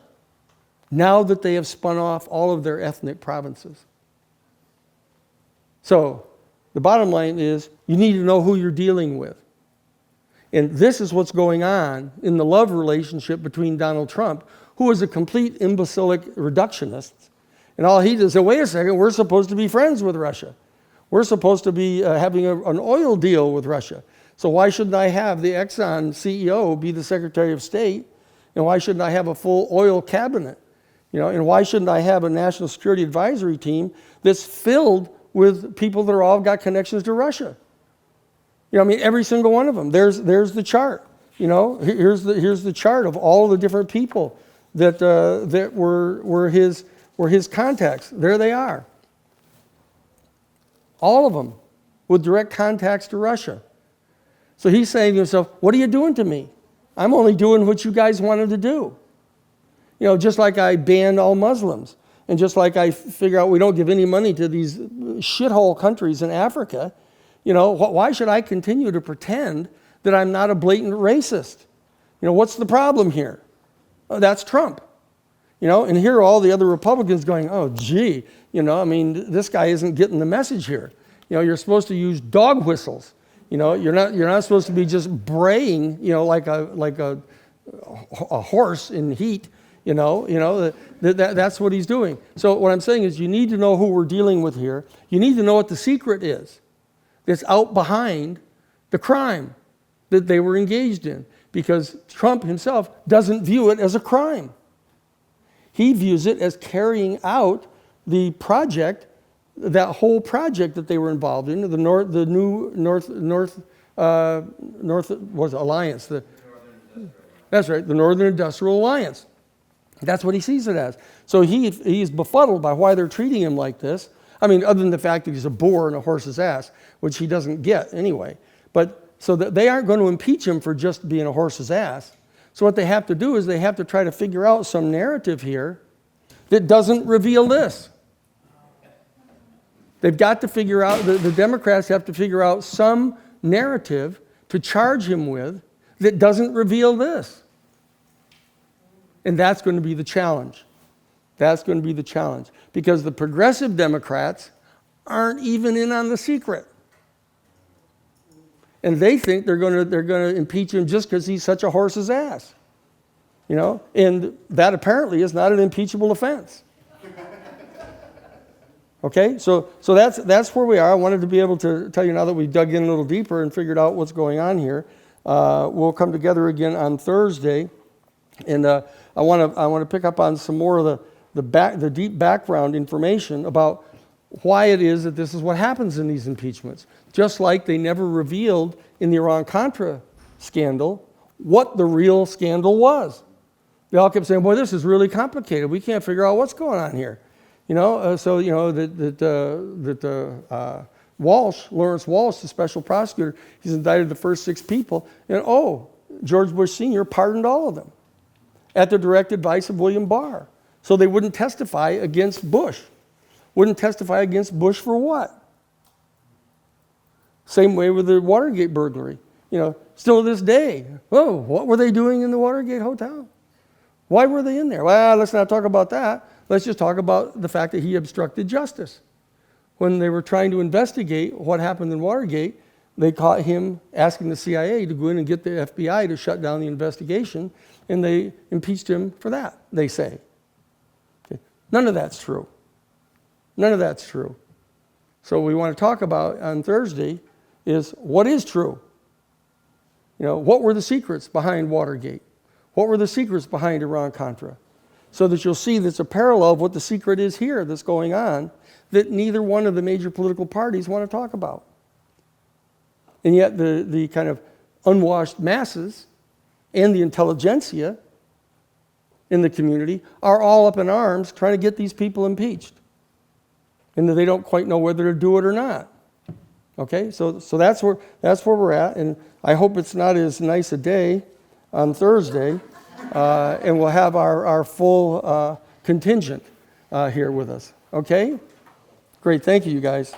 now that they have spun off all of their ethnic provinces. So the bottom line is you need to know who you're dealing with. And this is what's going on in the love relationship between Donald Trump, who is a complete imbecilic reductionist. And all he does is say, wait a second, we're supposed to be friends with Russia. We're supposed to be having an oil deal with Russia. So why shouldn't I have the Exxon CEO be the Secretary of State? And why shouldn't I have a full oil cabinet? You know, and why shouldn't I have a national security advisory team that's filled with people that are all got connections to Russia? You know, I mean, every single one of them. There's the chart. You know, here's the chart of all the different people that were his contacts. There they are. All of them with direct contacts to Russia. So he's saying to himself, what are you doing to me? I'm only doing what you guys wanted to do. You know, just like I banned all Muslims, and just like I figure out we don't give any money to these shithole countries in Africa, you know, why should I continue to pretend that I'm not a blatant racist? You know, what's the problem here? Oh, that's Trump. You know, and here are all the other Republicans going, oh, gee, you know, I mean, this guy isn't getting the message here. You know, you're supposed to use dog whistles. You know, you're not supposed to be just braying, you know, like a horse in heat. You know, that's what he's doing. So what I'm saying is you need to know who we're dealing with here. You need to know what the secret is that's out behind the crime that they were engaged in, because Trump himself doesn't view it as a crime. He views it as carrying out the project, that whole project that they were involved in, the North Alliance. That's right, the Northern Industrial Alliance. That's what he sees it as. So he's befuddled by why they're treating him like this. I mean, other than the fact that he's a boar in a horse's ass, which he doesn't get anyway. But so that they aren't going to impeach him for just being a horse's ass. So what they have to do is they have to try to figure out some narrative here that doesn't reveal this. They've got to figure out, the Democrats have to figure out some narrative to charge him with that doesn't reveal this. And that's going to be the challenge. That's going to be the challenge. Because the progressive Democrats aren't even in on the secret. And they think they're going to impeach him just because he's such a horse's ass. You know? And that apparently is not an impeachable offense. Okay? So that's where we are. I wanted to be able to tell you now that we've dug in a little deeper and figured out what's going on here. We'll come together again on Thursday. And I want to pick up on some more of the deep background information about why it is that this is what happens in these impeachments. Just like they never revealed in the Iran-Contra scandal what the real scandal was. They all kept saying, boy, this is really complicated. We can't figure out what's going on here. You know, so, you know, Lawrence Walsh, the special prosecutor, he's indicted the first 6 people. And, George Bush Sr. pardoned all of them at the direct advice of William Barr. So they wouldn't testify against Bush. Wouldn't testify against Bush for what? Same way with the Watergate burglary. You know, still to this day, what were they doing in the Watergate hotel? Why were they in there? Well, let's not talk about that. Let's just talk about the fact that he obstructed justice. When they were trying to investigate what happened in Watergate, they caught him asking the CIA to go in and get the FBI to shut down the investigation, and they impeached him for that, they say. Okay. None of that's true. None of that's true. So what we want to talk about on Thursday is what is true. You know, what were the secrets behind Watergate? What were the secrets behind Iran-Contra? So that you'll see that's a parallel of what the secret is here that's going on that neither one of the major political parties want to talk about. And yet the kind of unwashed masses and the intelligentsia in the community are all up in arms trying to get these people impeached. And that they don't quite know whether to do it or not. Okay, so that's where we're at, and I hope it's not as nice a day on Thursday, and we'll have our full contingent here with us. Okay? Great, thank you, you guys.